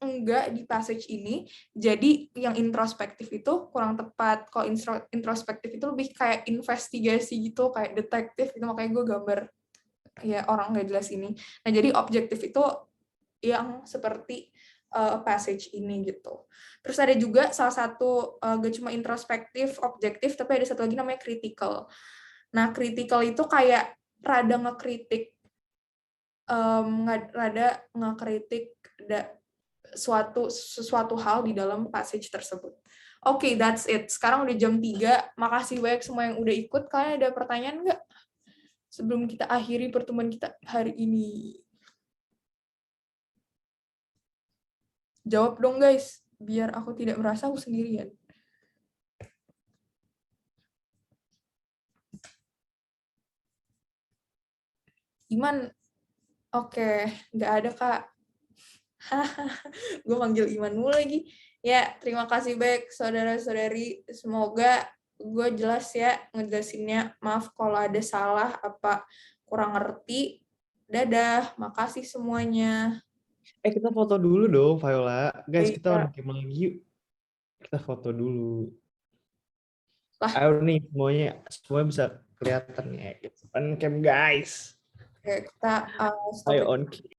enggak di passage ini. Jadi yang introspektif itu kurang tepat. Kalau introspektif itu lebih kayak investigasi gitu, kayak detektif gitu. Makanya gue gambar ya orang nggak jelas ini. Nah, jadi objektif itu yang seperti passage ini gitu. Terus ada juga salah satu gak cuma introspektif, objektif, tapi ada satu lagi namanya critical. Nah, critical itu kayak rada ngekritik, sesuatu hal di dalam passage tersebut. Oke, that's it. Sekarang udah jam 3. Makasih banyak semua yang udah ikut. Kalian ada pertanyaan nggak? Sebelum kita akhiri pertemuan kita hari ini. Jawab dong, guys. Biar aku tidak merasa aku sendirian. Iman, oke. Nggak ada, Kak. Gue manggil Iman mulu lagi. Ya, terima kasih baik saudara-saudari. Semoga gue jelas ya ngejelasinnya. Maaf kalau ada salah apa kurang ngerti. Dadah, makasih semuanya. Kita foto dulu dong, Viola. Guys, kita Iya. on cam lagi yuk. Kita foto dulu. Lah, Ayo nih, semuanya bisa kelihatan ya. On cam, guys. kita stop Ayo it. on cam.